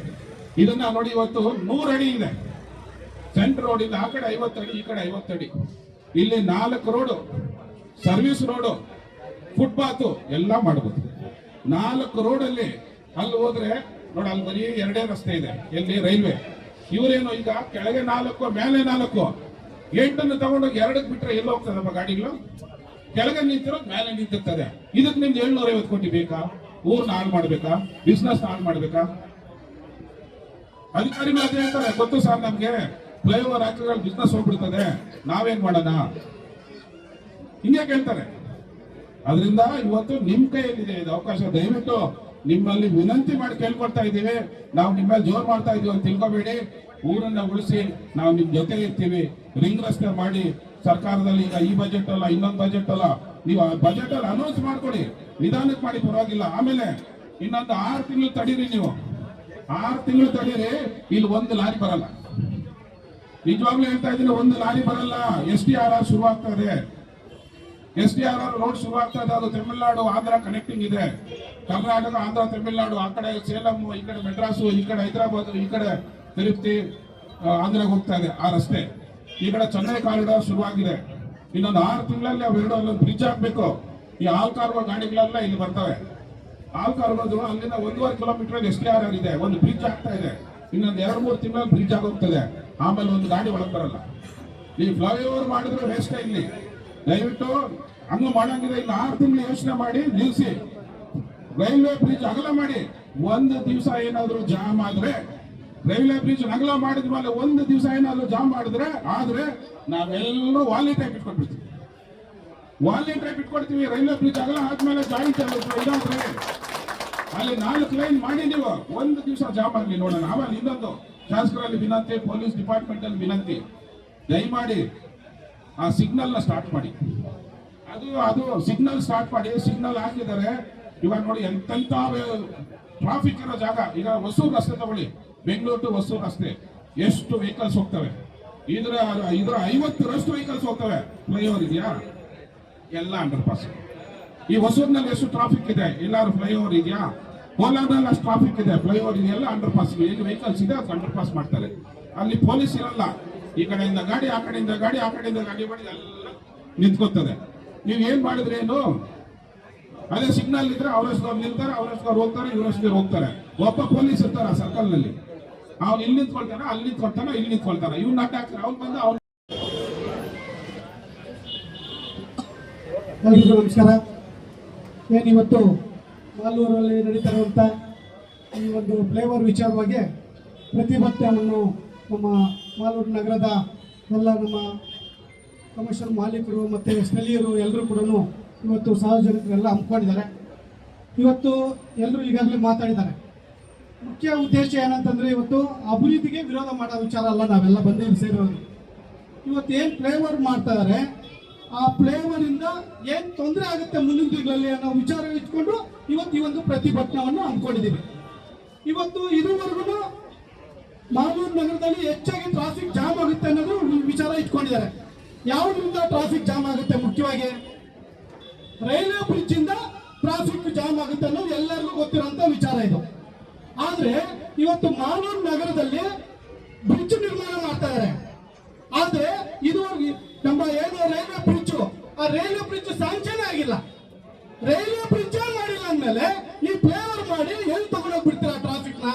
A: ಇದನ್ನ ನೋಡಿ, ಇವತ್ತು 100 ಅಡಿ ಇದೆ ಸೆಂಟ್ರ್ ರೋಡ್ ಇಂದ, ಆ ಕಡೆ 50 ಅಡಿ, ಈ ಕಡೆ 50 ಅಡಿ. ಇಲ್ಲಿ 4 ರೋಡು, ಸರ್ವಿಸ್ ರೋಡು, ಫುಟ್ಪಾತ್ ಎಲ್ಲ ಮಾಡಬಹುದು. 4 ರೋಡಲ್ಲಿ ಅಲ್ಲಿ ಹೋದ್ರೆ ನೋಡಿ, ಅಲ್ಲಿ ಬರೀ 2 ರಸ್ತೆ ಇದೆ. ಎಲ್ಲಿ ರೈಲ್ವೆ. ಇವರೇನು ಈಗ ಕೆಳಗೆ 4 ಮೇಲೆ 4 8 ತಗೊಂಡೋಗಿ 2 ಬಿಟ್ರೆ ಎಲ್ಲ ಹೋಗ್ತದಪ್ಪ ಗಾಡಿಗಳು. ಕೆಳಗೆ ನಿಂತಿರೋದು ಮೇಲೆ ನಿಂತಿರ್ತದೆ. ಇದಕ್ಕೆ ನಿಮ್ದು 750 ಕೋಟಿ ಬೇಕಾ? ಊರ್ನ ಹಾಳು ಮಾಡ್ಬೇಕಾ? ಬಿಸ್ನೆಸ್ ಹಾಳು ಮಾಡ್ಬೇಕಾ? ಅಧಿಕಾರಿಗಳು ಅದೇ ಹೇಳ್ತಾರೆ, ಗೊತ್ತು ಸರ್ ನಮ್ಗೆ ಫ್ಲೈಓವರ್ ಹಾಕಿದ್ರೆ ಬಿಸ್ನೆಸ್ ಹೋಗ್ಬಿಡ್ತದೆ, ನಾವೇನ್ ಮಾಡೋಣ, ಹಿಂಗೆ ಕೇಳ್ತಾರೆ. ಅದರಿಂದ ಇವತ್ತು ನಿಮ್ ಕೈಯಲ್ಲಿದೆ ಇದು ಅವಕಾಶ. ದಯವಿಟ್ಟು ನಿಮ್ಮಲ್ಲಿ ವಿನಂತಿ ಮಾಡಿ ಕೇಳ್ಕೊಳ್ತಾ ಇದ್ದೀವಿ, ನಾವು ನಿಮ್ಮಲ್ಲಿ ಜೋರ್ ಮಾಡ್ತಾ ಇದೀವಿ ಅಂತ ತಿಳ್ಕೊಬೇಡಿ. ಊರನ್ನ ಉಳಿಸಿ, ನಾವು ನಿಮ್ ಜೊತೆ ಇರ್ತೀವಿ. ರಿಂಗ್ ರಸ್ತೆ ಮಾಡಿ, ಸರ್ಕಾರದಲ್ಲಿ ಈಗ ಈ ಬಜೆಟ್ ಅಲ್ಲ, ಇನ್ನೊಂದು ಬಜೆಟ್ ಅಲ್ಲ, ನೀವು ಆ ಬಜೆಟ್ ಅಲ್ಲಿ ಅನೌನ್ಸ್ ಮಾಡ್ಕೊಡಿ, ನಿಧಾನಕ್ಕೆ ಮಾಡಿ, ಪರವಾಗಿಲ್ಲ. ಆಮೇಲೆ ಇನ್ನೊಂದು 6 ತಿಂಗಳು ತಡೀರಿ, ನೀವು 6 ತಿಂಗಳು ತಡೀರಿ, ಇಲ್ಲಿ 1 ಲಾರಿ ಬರಲ್ಲ. ನಿಜವಾಗ್ಲೂ ಹೇಳ್ತಾ ಇದ್ದೀನಿ, 1 ಲಾರಿ ಬರಲ್ಲ. SDRR ಶುರುವಾಗ್ತಾ ಇದೆ, SDRR ರೋಡ್ ಶುರುವಾಗ್ತಾ ಇದೆ. ಅದು ತಮಿಳುನಾಡು ಆಂಧ್ರ ಕನೆಕ್ಟಿಂಗ್ ಇದೆ. ಕರ್ನಾಟಕ, ಆಂಧ್ರ, ತಮಿಳುನಾಡು, ಆ ಕಡೆ ಸೇಲಂ, ಈ ಕಡೆ ಮೆಡ್ರಾಸು, ಈ ಕಡೆ ಹೈದರಾಬಾದ್, ಈ ಕಡೆ ತಿರುಪತಿ, ಆಂಧ್ರಕ್ಕೆ ಹೋಗ್ತಾ ಇದೆ ಆ ರಸ್ತೆ. ಈ ಕಡೆ ಚೆನ್ನೈ ಕಾರಿಡಾರ್ ಶುರುವಾಗಿದೆ. ಇನ್ನೊಂದು 6 ತಿಂಗಳಲ್ಲಿ ಅವೆರಡು ಅಲ್ಲೊಂದು ಬ್ರಿಡ್ಜ್ ಹಾಕ್ಬೇಕು. ಈ ಆಲ್ಕಾರ್ವ ಗಾಡಿಗಳೆಲ್ಲ ಇಲ್ಲಿ ಬರ್ತವೆ. ಆಲ್ಕಾರ್ವದು ಅಲ್ಲಿಂದ 1.5 ಕಿಲೋಮೀಟರ್ SDRR ಇದೆ, ಒಂದು ಬ್ರಿಡ್ಜ್ ಆಗ್ತಾ ಇದೆ. ಇನ್ನೊಂದು 2-3 ತಿಂಗಳಲ್ಲಿ ಬ್ರಿಡ್ಜ್ ಆಗೋಗ್ತದೆ. ಆಮೇಲೆ ಒಂದು ಗಾಡಿ ಒಳಗೆ ಬರಲ್ಲ. ಈ ಫ್ಲೈಓವರ್ ಮಾಡಿದ್ರೆ ವೇಸ್ಟ್ ಇಲ್ಲಿ. ದಯವಿಟ್ಟು ಹಂಗ ಮಾಡಂಗಿದೆ. ಇನ್ನು 6 ತಿಂಗಳು ಯೋಚನೆ ಮಾಡಿ ನಿಲ್ಲಿಸಿ. ರೈಲ್ವೆ ಬ್ರಿಡ್ಜ್ ಅಗಲ ಮಾಡಿ. 1 ದಿವಸ ಏನಾದ್ರು ಜಾಮ್ ಆದ್ರೆ, ರೈಲ್ವೆ ಬ್ರಿಡ್ಜ್ ಅಗಲ ಮಾಡಿದ ಮೇಲೆ 1 ದಿವಸ ಏನಾದ್ರು ಜಾಮ್ ಆದ್ರೆ ನಾವೆಲ್ಲರೂ ವಾಲಿಟೈಪ್ ಇಟ್ಕೊಂಡ್ಬಿಡ್ತೀವಿ. ವಾಲಿಟೈಪ್ ಇಟ್ಕೊಡ್ತೀವಿ. ರೈಲ್ವೆ ಬ್ರಿಡ್ಜ್ ಅಗಲ ಆದ್ಮೇಲೆ ಜಾಯಿಂಟ್ ಇದಾದ್ರೆ ಅಲ್ಲಿ 4 ಲೈನ್ ಮಾಡಿ ನೀವು 1 ದಿವಸ ಜಾಮ್ ಆಗಲಿ ನೋಡೋಣ. ಆಮೇಲೆ ಇನ್ನೊಂದು ಶಾಸಕರಲ್ಲಿ ವಿನಂತಿ, ಪೊಲೀಸ್ ಡಿಪಾರ್ಟ್ಮೆಂಟ್ ಅಲ್ಲಿ ವಿನಂತಿ, ದಯಮಾಡಿ ಆ ಸಿಗ್ನಲ್ ನ ಸ್ಟಾರ್ಟ್ ಮಾಡಿ. ಅದು ಸಿಗ್ನಲ್ ಸ್ಟಾರ್ಟ್ ಮಾಡಿ. ಸಿಗ್ನಲ್ ಹಾಕಿದ್ದಾರೆ. ಇವಾಗ ನೋಡಿ ಎಂತೆಂತ ಟ್ರಾಫಿಕ್ ಇರೋ ಜಾಗ. ಈಗ ಹೊಸೂರು ರಸ್ತೆ ತಗೊಳ್ಳಿ, ಬೆಂಗಳೂರು ಟು ಹೊಸೂರು ರಸ್ತೆ, ಎಷ್ಟು ವೆಹಿಕಲ್ಸ್ ಹೋಗ್ತವೆ? ಇದರ 50ರಷ್ಟು ವೆಹಿಕಲ್ಸ್ ಹೋಗ್ತವೆ. ಫ್ಲೈಓವರ್ ಇದೆಯಾ? ಎಲ್ಲ ಅಂಡರ್ ಪಾಸ್. ಈ ಹೊಸೂರಿನಲ್ಲಿ ಎಷ್ಟು ಟ್ರಾಫಿಕ್ ಇದೆ? ಎಲ್ಲಾರು ಫ್ಲೈಓವರ್ ಇದೆಯಾ? ಕೋಲಾರದಲ್ಲಿ ಅಷ್ಟು ಟ್ರಾಫಿಕ್ ಇದೆ, ಫ್ಲೈಓವರ್ ಇದೆಯಲ್ಲ ಅಂಡರ್ ಪಾಸ್. ಏನು ವೆಹಿಕಲ್ಸ್ ಇದೆ ಅದು ಅಂಡರ್ ಪಾಸ್ ಮಾಡ್ತಾರೆ. ಅಲ್ಲಿ ಪೊಲೀಸ್ ಇರಲ್ಲ. ಈ ಕಡೆಯಿಂದ ಗಾಡಿ, ಆ ಕಡೆಯಿಂದ ಗಾಡಿ, ಆ ಕಡೆಯಿಂದ ಗಾಡಿ ಮಾಡಿ ಎಲ್ಲ ನಿಂತ್ಕೋತದೆ. ನೀವು ಏನ್ ಮಾಡಿದ್ರೆ ಏನು? ಅದೇ ಸಿಗ್ನಲ್ ಇದ್ರೆ ಅವರಷ್ಟು ನಿಲ್ತಾರೆ, ಅವರಷ್ಟು ಹೋಗ್ತಾರೆ, ಇವರಷ್ಟು ಹೋಗ್ತಾರೆ. ಒಬ್ಬ ಪೊಲೀಸ್ ಇರ್ತಾರೆ ಆ ಸರ್ಕಲ್ ನಲ್ಲಿ. ಅವ್ನು ಇಲ್ಲಿ ನಿಂತ್ಕೊಳ್ತಾನೆ, ಅಲ್ಲಿ ನಿಂತ್ಕೊಳ್ತಾನೆ, ಇಲ್ಲಿ ನಿಂತ್ಕೊಳ್ತಾನೆ. ಇವ್ನ ಅಡ್ಡ ಹಾಕ್ತಾರೆ. ಅವ್ನು ಬಂದು ಅವ್ನು.
B: ಎಲ್ರಿಗೂ ನಮಸ್ಕಾರ. ಏನಿವತ್ತು ಮಾಲೂರಲ್ಲಿ ನಡೀತಾ ಇರುವಂಥ ಈ ಒಂದು ಫ್ಲೇವರ್ ವಿಚಾರವಾಗಿ ಪ್ರತಿಭಟನೆಯನ್ನು ನಮ್ಮ ಮಾಲೂರು ನಗರದ ಎಲ್ಲ ನಮ್ಮ ಕಮರ್ಷಿಯಲ್ ಮಾಲೀಕರು ಮತ್ತು ಸ್ಥಳೀಯರು ಎಲ್ಲರೂ ಕೂಡ ಇವತ್ತು ಸಾರ್ವಜನಿಕರೆಲ್ಲ ಹಮ್ಮಿಕೊಂಡಿದ್ದಾರೆ. ಇವತ್ತು ಎಲ್ಲರೂ ಈಗಾಗಲೇ ಮಾತಾಡಿದ್ದಾರೆ. ಮುಖ್ಯ ಉದ್ದೇಶ ಏನಂತಂದರೆ, ಇವತ್ತು ಅಭಿವೃದ್ಧಿಗೆ ವಿರೋಧ ಮಾಡೋ ವಿಚಾರ ಅಲ್ಲ. ನಾವೆಲ್ಲ ಬಂದು ಸೇರೋದು ಇವತ್ತು ಏನು ಫ್ಲೇವರ್ ಮಾಡ್ತಾ ಇದ್ದಾರೆ, ಆ ಫ್ಲೇವರಿಂದ ಏನು ತೊಂದರೆ ಆಗುತ್ತೆ ಮುಂದಿನ ದಿನಗಳಲ್ಲಿ ಅನ್ನೋ ವಿಚಾರ ಇಟ್ಕೊಂಡು ಇವತ್ತು ಈ ಒಂದು ಪ್ರತಿಭಟನೆಯನ್ನು ಹಮ್ಮಿಕೊಂಡಿದ್ದೀವಿ. ಇವತ್ತು ಇದುವರೆಗೂ ಮಾಲೂರು ನಗರದಲ್ಲಿ ಹೆಚ್ಚಾಗಿ ಟ್ರಾಫಿಕ್ ಜಾಮ್ ಆಗುತ್ತೆ ಅನ್ನೋದು ವಿಚಾರ ಇಟ್ಕೊಂಡಿದ್ದಾರೆ. ಯಾವುದರಿಂದ ಟ್ರಾಫಿಕ್ ಜಾಮ್ ಆಗುತ್ತೆ? ಮುಖ್ಯವಾಗಿ ರೈಲ್ವೆ ಬ್ರಿಡ್ಜ್ ಇಂದ ಟ್ರಾಫಿಕ್ ಜಾಮ್ ಆಗುತ್ತೆ ಅನ್ನೋದು ಎಲ್ಲರಿಗೂ ಗೊತ್ತಿರುವಂತ ವಿಚಾರ ಇದು. ಆದ್ರೆ ಇವತ್ತು ಮಾಲೂರು ನಗರದಲ್ಲಿ ಬ್ರಿಡ್ಜ್ ನಿರ್ಮಾಣ ಮಾಡ್ತಾ ಇದ್ದಾರೆ. ಆದ್ರೆ ಇದುವರೆಗೆ ನಮ್ಮ ಏನು ರೈಲ್ವೆ ಬ್ರಿಡ್ಜ್, ಆ ರೈಲ್ವೆ ಬ್ರಿಡ್ಜ್ ಸ್ಯಾಂಕ್ಷನ್ ಆಗಿಲ್ಲ. ರೈಲ್ವೆ ಬ್ರಿಡ್ಜ್ ಮಾಡಿಲ್ಲ ಅಂದ್ಮೇಲೆ ಈ ಫ್ಲೇವರ್ ಮಾಡಿ ಎಲ್ಲಿ ತಗೊಂಡೋಗಿ ಬಿಡ್ತೀರಾ ಟ್ರಾಫಿಕ್ ನ?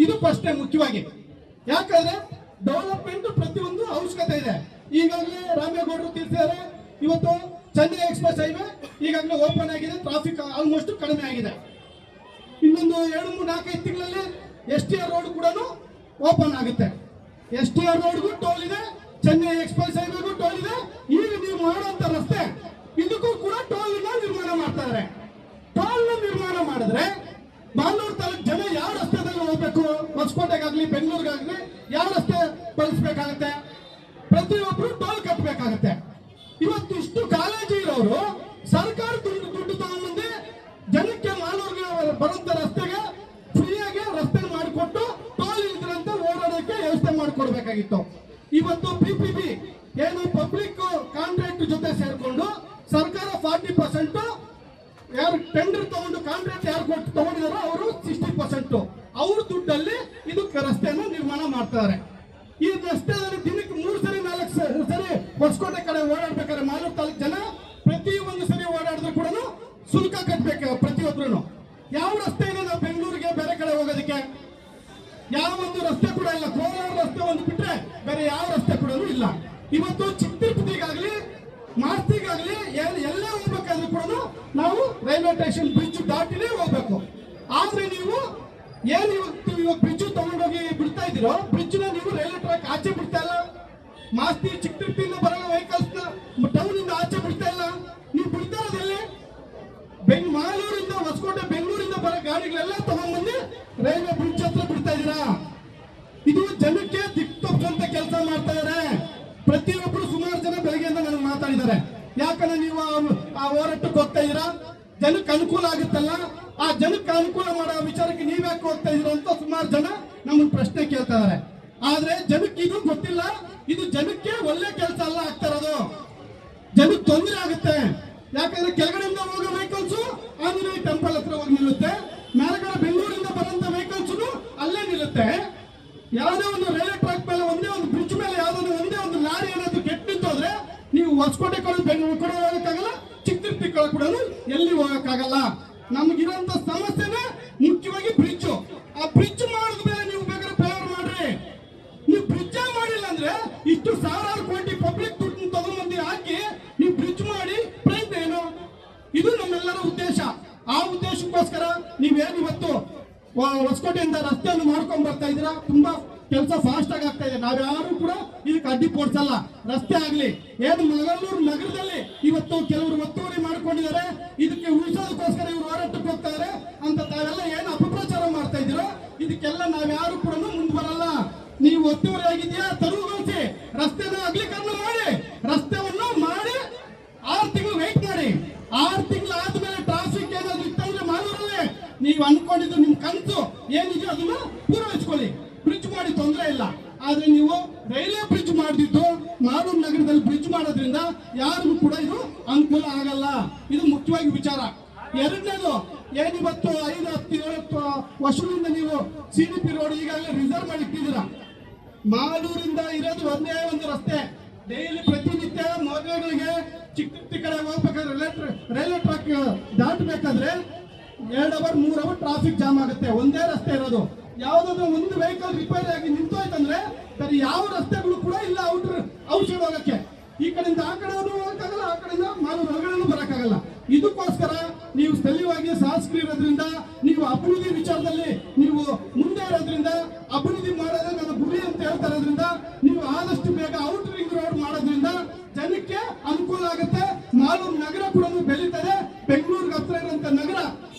B: ಇದು ಫಸ್ಟ್ ಮುಖ್ಯವಾಗಿ. ಯಾಕಂದ್ರೆ ಡೆವಲಪ್ಮೆಂಟ್ ಪ್ರತಿಯೊಂದು ಅವಶ್ಯಕತೆ ಇದೆ. ಈಗಾಗಲೇ ರಾಮೇಗೌಡರು ತಿಳಿಸಿದ್ದಾರೆ, ಇವತ್ತು ಚೆನ್ನೈ ಎಕ್ಸ್ಪ್ರೆಸ್ ಹೈವೇ ಈಗಾಗಲೇ ಓಪನ್ ಆಗಿದೆ, ಟ್ರಾಫಿಕ್ ಆಲ್ಮೋಸ್ಟ್ ಕಡಿಮೆ ಆಗಿದೆ. ಇನ್ನೊಂದು 2-3-4-5 ತಿಂಗಳಲ್ಲಿ STR ರೋಡ್ ಕೂಡ ಓಪನ್ ಆಗುತ್ತೆ. STR ರೋಡ್ಗೂ ಟೋಲ್ ಇದೆ, ಚೆನ್ನೈ ಎಕ್ಸ್ಪ್ರೆಸ್ ಹೈವೇಗೂ ಟೋಲ್ ಇದೆ. ಈಗ ನೀವು ಮಾಡುವಂತ ರಸ್ತೆ ಇದಕ್ಕೂ ಕೂಡ ಟೋಲ್ ನಿರ್ಮಾಣ ಮಾಡ್ತಾರೆ. ಟೋಲ್ ನಿರ್ಮಾಣ ಮಾಡಿದ್ರೆ ಮಾಲೂರು ತಾಲೂಕು ಜನ ಯಾವ ರಸ್ತೆದಲ್ಲಿ ಹೋಗ್ಬೇಕು? ಹೊಸಕೋಟೆಗಾಗ್ಲಿ ಬೆಂಗಳೂರಿಗಾಗ್ಲಿ ಯಾವ ರಸ್ತೆ ಬಳಸಬೇಕಾಗತ್ತೆ? ಪ್ರತಿಯೊಬ್ಬರು ಟೋಲ್ ಕಟ್ಟಬೇಕಾಗತ್ತೆ. ಇವತ್ತು ಇಷ್ಟು ಕಾಲೇಜು ಇರೋರು ಸರ್ಕಾರ ದುಡ್ಡು ತಗೊಂಡ್ಬಂದು ಜನಕ್ಕೆ ಮಾಲೂರಿಗೆ ಬರುವಂತ ರಸ್ತೆಗೆ ಫ್ರೀಯಾಗಿ ರಸ್ತೆ ಮಾಡಿಕೊಟ್ಟು ಟೋಲ್ ಇಲ್ದಿರಂತೆ ಓಡಾಡೋಕೆ ವ್ಯವಸ್ಥೆ ಮಾಡಿಕೊಡ್ಬೇಕಾಗಿತ್ತು. ಇವತ್ತು PPP ಏನು ಪಬ್ಲಿಕ್ ಕಾಂಟ್ರಾಕ್ಟ್ ಜೊತೆ ಸೇರ್ಕೊಂಡು ಸರ್ಕಾರ 40% ಯಾರು ಟೆಂಡರ್ ತಗೊಂಡು ಕಾಂಟ್ರಾಕ್ಟ್ ಯಾರು ಕೊಟ್ಟು ತಗೊಂಡಿದಾರೋ ಅವರು 60% ಅವ್ರ ದುಡ್ಡಲ್ಲಿ ಇದು ರಸ್ತೆಯನ್ನು ನಿರ್ಮಾಣ ಮಾಡ್ತಾರೆ. ಈ ರಸ್ತೆಯಲ್ಲಿ ದಿನಕ್ಕೆ 3-4 ಸರಿ ಹೊಸಕೋಟೆ ಕಡೆ ಓಡಾಡ್ಬೇಕಾದ್ರೆ ಮಾಲೂರು ತಾಲೂಕು ಜನ ಪ್ರತಿ ಒಂದು ಸರಿ ಓಡಾಡಿದ್ರು ಕೂಡ ಶುಲ್ಕ ಕಟ್ಟಬೇಕು ಪ್ರತಿಯೊಬ್ಬರು. ಯಾವ ರಸ್ತೆ ಇದೆ ನಾವು ಬೆಂಗಳೂರಿಗೆ ಬೇರೆ ಕಡೆ ಹೋಗೋದಕ್ಕೆ? ಯಾವ ಒಂದು ರಸ್ತೆ ಕೂಡ ಇಲ್ಲ. ಕೋಲಾರ ರಸ್ತೆ ಒಂದು ಬಿಟ್ರೆ ಬೇರೆ ಯಾವ ರಸ್ತೆ ಕೂಡ ಇಲ್ಲ. ಇವತ್ತು ಚಿಕ್ಕ-ತಿರುಪತಿಗಾಗ್ಲಿ ಮಾಸ್ತಿಗಾಗ್ಲಿ ಎಲ್ಲೇ ಹೋಗ್ಬೇಕಾದ್ರೂ ಕೂಡ ನಾವು ರೈಲ್ವೆ ಸ್ಟೇಷನ್ ಬ್ರಿಡ್ಜ್ ದಾಟಿನೇ ಹೋಗ್ಬೇಕು. ಆದ್ರೆ ನೀವು ಏನ್ ಇವಾಗ ಬ್ರಿಡ್ಜ್ ತಗೊಂಡೋಗಿ ಬಿಡ್ತಾ ಇದ್ದೀರೋ, ಬ್ರಿಡ್ಜ್ ನ ನೀವು ರೈಲ್ವೆ ಟ್ರ್ಯಾಕ್ ಆಚೆ ಬಿಡ್ತಾ ಇಲ್ಲ. ಮಾಸ್ತಿ ಚಿಕ್ಕ-ತಿರುಪತಿಯಿಂದ ಬರೋ ವೆಹಿಕಲ್ಸ್ ಟೌನ್ ಇಂದ ಆಚೆ ಬಿಡ್ತಾ ಇಲ್ಲ. ನೀವು ಬಿಡ್ತಾ ಇರೋದಲ್ಲಿ ಮಾಲೂರಿಂದ ಹೊಸಕೋಟೆ ಬೆಂಗಳೂರಿಂದ ಬರೋ ಗಾಡಿಗಳೆಲ್ಲ ತಗೊಂಡ್ಬಂದು ರೈಲ್ವೆ ಬ್ರಿಡ್ಜ್ ಹತ್ರ ಬಿಡ್ತಾ ಇದ್ದೀರಾ. ಇದು ಜನಕ್ಕೆ ದಿಕ್ತಪ್ಪಂತ ಕೆಲಸ ಮಾಡ್ತಾ ಇದ್ದಾರೆ. ಪ್ರತಿಯೊಬ್ಬರು ಸುಮಾರು ಜನ ಬೆಳಗ್ಗೆಯಿಂದ ನನಗೆ ಮಾತಾಡಿದ್ದಾರೆ. ಯಾಕಂದ್ರೆ ನೀವು ಆ ಹೋರಾಟಕ್ಕೆ ಹೋಗ್ತಾ ಇದ್ದೀರಾ, ಜನಕ್ಕೆ ಅನುಕೂಲ ಆಗುತ್ತಲ್ಲ, ಆ ಜನಕ್ಕೆ ಅನುಕೂಲ ಮಾಡೋ ವಿಚಾರಕ್ಕೆ ನೀವ್ಯಾಕೆ ಹೋಗ್ತಾ ಇದ್ದೀರಾ ಅಂತ ಸುಮಾರು ಜನ ನಮ್ಮನ್ನ ಪ್ರಶ್ನೆ ಕೇಳ್ತಾ ಇದಾರೆ. ಆದ್ರೆ ಜನಕ್ಕೆ ಇದು ಗೊತ್ತಿಲ್ಲ. ಇದು ಜನಕ್ಕೆ ಒಳ್ಳೆ ಕೆಲಸ ಅಲ್ಲ ಆಗ್ತಾ ಇರೋದು. ಜನಕ್ಕೆ ತೊಂದರೆ ಆಗುತ್ತೆ. ಯಾಕಂದ್ರೆ ಕೆಳಗಡೆಯಿಂದ ಹೋಗೋ ವೆಹಿಕಲ್ಸ್ ಆಂಜನೇಯ ಟೆಂಪಲ್ ಹತ್ರ ಹೋಗಿ ನಿಲ್ಲುತ್ತೆ, ಮೇಲ್ಗಡೆ ಬೆಂಗಳೂರಿಂದ ಬರುವಂತ ವೆಹಿಕಲ್ಸ್ ಅಲ್ಲೇ ನಿಲ್ಲುತ್ತೆ. ಯಾವುದೇ ಒಂದು ರೈಲ್ವೆ ಟ್ರ್ಯಾಕ್ ಮೇಲೆ ಒಂದೇ ಒಂದು ಬ್ರಿಡ್ಜ್ ಮೇಲೆ ಯಾವುದೋ ಒಂದೇ ಒಂದು ಲಾರಿ ಏನಾದ್ರು ಕೆಟ್ಟು ನಿಂತೋದ್ರೆ ನೀವು ಹೊಸಕೋಟೆ ಕಡೆ ಬೆಂಗಳೂರು ಕಡೆ ಹೋಗಕ್ಕಾಗಲ್ಲ, ಚಿಕ್ಕ-ತಿರುಪತಿ ಕಡೆ ಕೂಡ ಎಲ್ಲಿ ಹೋಗಕ್ಕಾಗಲ್ಲ. ನಮಗಿರುವಂತ ಸಮಸ್ಯೆನೇ ಮುಖ್ಯವಾಗಿ ಬ್ರಿಡ್ಜ್. ಆ ಬ್ರಿಡ್ಜ್ ಮಾಡಿದ ಮೇಲೆ ನೀವು ಬೇಕಾದ್ರೆ ಫೇವರ್ ಮಾಡ್ರಿ. ನೀವು ಬ್ರಿಡ್ಜ್ ಮಾಡಿಲ್ಲ ಅಂದ್ರೆ ಇಷ್ಟು ಸಾವಿರಾರು ಕೋಟಿ ಪಬ್ಲಿಕ್ ದುಡ್ಡು ತಗೊಂಡ್ಬಂದು ಹಾಕಿ ನೀವು ಬ್ರಿಡ್ಜ್ ಮಾಡಿ ಪ್ರಯತ್ನ ಏನು? ಇದು ನಮ್ಮೆಲ್ಲರ ಉದ್ದೇಶ. ಆ ಉದ್ದೇಶಕ್ಕೋಸ್ಕರ ನೀವೇನು ಇವತ್ತು ಹೊಸಕೋಟೆಯಿಂದ ರಸ್ತೆಯನ್ನು ಮಾಡ್ಕೊಂಡ್ ಬರ್ತಾ ಇದ್ದೀರಾ. ತುಂಬಾ ಕೆಲಸ ಫಾಸ್ಟ್ ಆಗಿ ಆಗ್ತಾ ಇದೆ. ನಾವ್ಯಾರು ಕೂಡ ಇದಕ್ಕೆ ಅಡ್ಡಿಪಡಿಸಲ್ಲ. ರಸ್ತೆ ಆಗ್ಲಿ ಏನು ಮಂಗಳೂರು ನಗರದಲ್ಲಿ ಇವತ್ತು ಕೆಲವರು ಒತ್ತುವರಿ ಮಾಡ್ಕೊಂಡಿದ್ದಾರೆ. ಇದಕ್ಕೆ ಉಳಿಸೋದಕ್ಕೋಸ್ಕರ ಇವರು ಹೋರಾಟಕ್ಕೆ ಹೋಗ್ತಾ ಇದ್ದಾರೆ ಅಂತ ತಾವೆಲ್ಲ ಏನು ಅಪಪ್ರಚಾರ ಮಾಡ್ತಾ ಇದ್ದೀರೋ ಇದಕ್ಕೆಲ್ಲ ನಾವ್ಯಾರು ಕೂಡ ಮುಂದೆ ಬರಲ್ಲ. ನೀವು ಒತ್ತುವರಿ ಆಗಿದೆಯಾ ತೆರವುಗೊಳಿಸಿ, ರಸ್ತೆನ ಅಗಲೀಕರಣ ಮಾಡಿ, ರಸ್ತೆಯನ್ನು ಮಾಡಿ 6 ತಿಂಗಳು ವೇಟ್ ಮಾಡಿ. 6 ತಿಂಗಳು ಆದ್ಮೇಲೆ ಟ್ರಾಫಿಕ್ ಏನಾದ್ರು ಇತ್ತಂದ್ರೆ ಮಾಲೂರಲ್ಲಿ ನೀವು ಅನ್ಕೊಂಡಿದ್ದು ನಿಮ್ ಕನಸು ಏನಿದೆ ಅದನ್ನ ಪೂರೈಸ್ಕೊಳ್ಳಿ. ಬ್ರಿಡ್ಜ್ ಮಾಡಿ ತೊಂದರೆ ಇಲ್ಲ. ಆದ್ರೆ ನೀವು ರೈಲ್ವೆ ಬ್ರಿಡ್ಜ್ ಮಾಡಿದ್ದು ಮಾಲೂರು ನಗರದಲ್ಲಿ ಬ್ರಿಡ್ಜ್ ಮಾಡೋದ್ರಿಂದ ಯಾರಿಗೂ ಕೂಡ ಇದು ಅನುಕೂಲ ಆಗಲ್ಲ. ಇದು ಮುಖ್ಯವಾಗಿ ವಿಚಾರ. ಎರಡನೇದು ಏನಿವತ್ತು 5-10 ವರ್ಷದಿಂದ ನೀವು CDP ರೋಡ್ ಈಗಾಗಲೇ ರಿಸರ್ವ್ ಮಾಡಿ ಇಟ್ಟಿದ್ದೀರಾ. ಮಾಲೂರಿಂದ ಇರೋದು ಒಂದೇ ಒಂದು ರಸ್ತೆ. ಡೈಲಿ ಪ್ರತಿನಿತ್ಯ ಮದುವೆಗಳಿಗೆ ಚಿಕ್ಕ ಕಡೆ ಹೋಗ್ಬೇಕಾದ್ರೆ ರೈಲ್ವೆ ಟ್ರ್ಯಾಕ್ ದಾಟಬೇಕಾದ್ರೆ 2 ಅವರ್ 3 ಅವರ್ ಟ್ರಾಫಿಕ್ ಜಾಮ್ ಆಗುತ್ತೆ. ಒಂದೇ ರಸ್ತೆ ಇರೋದು. ಯಾವ್ದಾದ್ರು ಒಂದು ವೆಹಿಕಲ್ ರಿಪೇರಿ ಆಗಿ ನಿಂತೋಯ್ತಂದ್ರೆ ಸರಿ ಯಾವ ರಸ್ತೆಗಳು ಕೂಡ ಇಲ್ಲ ಔಷಧ ಹೋಗಕ್ಕೆ. ಈ ಕಡೆಯಿಂದ ಆ ಕಡೆ ಹೋಗಕ್ಕಾಗಲ್ಲ, ಆ ಕಡೆಯಿಂದ ಮಾಲೂರು ಹೊರಗಡೆ ಬರಕ್ಕಾಗಲ್ಲ. ಇದಕ್ಕೋಸ್ಕರ ನೀವು ಸ್ಥಳೀಯವಾಗಿ ಶಾಸಕರು ಇರೋದ್ರಿಂದ, ನೀವು ಅಭಿವೃದ್ಧಿ ವಿಚಾರದಲ್ಲಿ ನೀವು ಮುಂದೆ ಇರೋದ್ರಿಂದ, ಅಭಿವೃದ್ಧಿ ಮಾಡೋದೇ ನನ್ನ ಗುರಿ ಅಂತ ಹೇಳ್ತಾ ಇರೋದ್ರಿಂದ ನೀವು ಆದಷ್ಟು ಬೇಗ ಔಟ್ ರಿಂಗ್ ರೋಡ್ ಮಾಡೋದ್ರಿಂದ ಜನಕ್ಕೆ ಅನುಕೂಲ ಆಗುತ್ತೆ. ಮಾಲೂರು ನಗರ ಕೂಡ ಬೆಳೀತದೆ. ಬೆಂಗಳೂರಿಗೆ ಹತ್ರ ಇರುವಂತ ನಗರ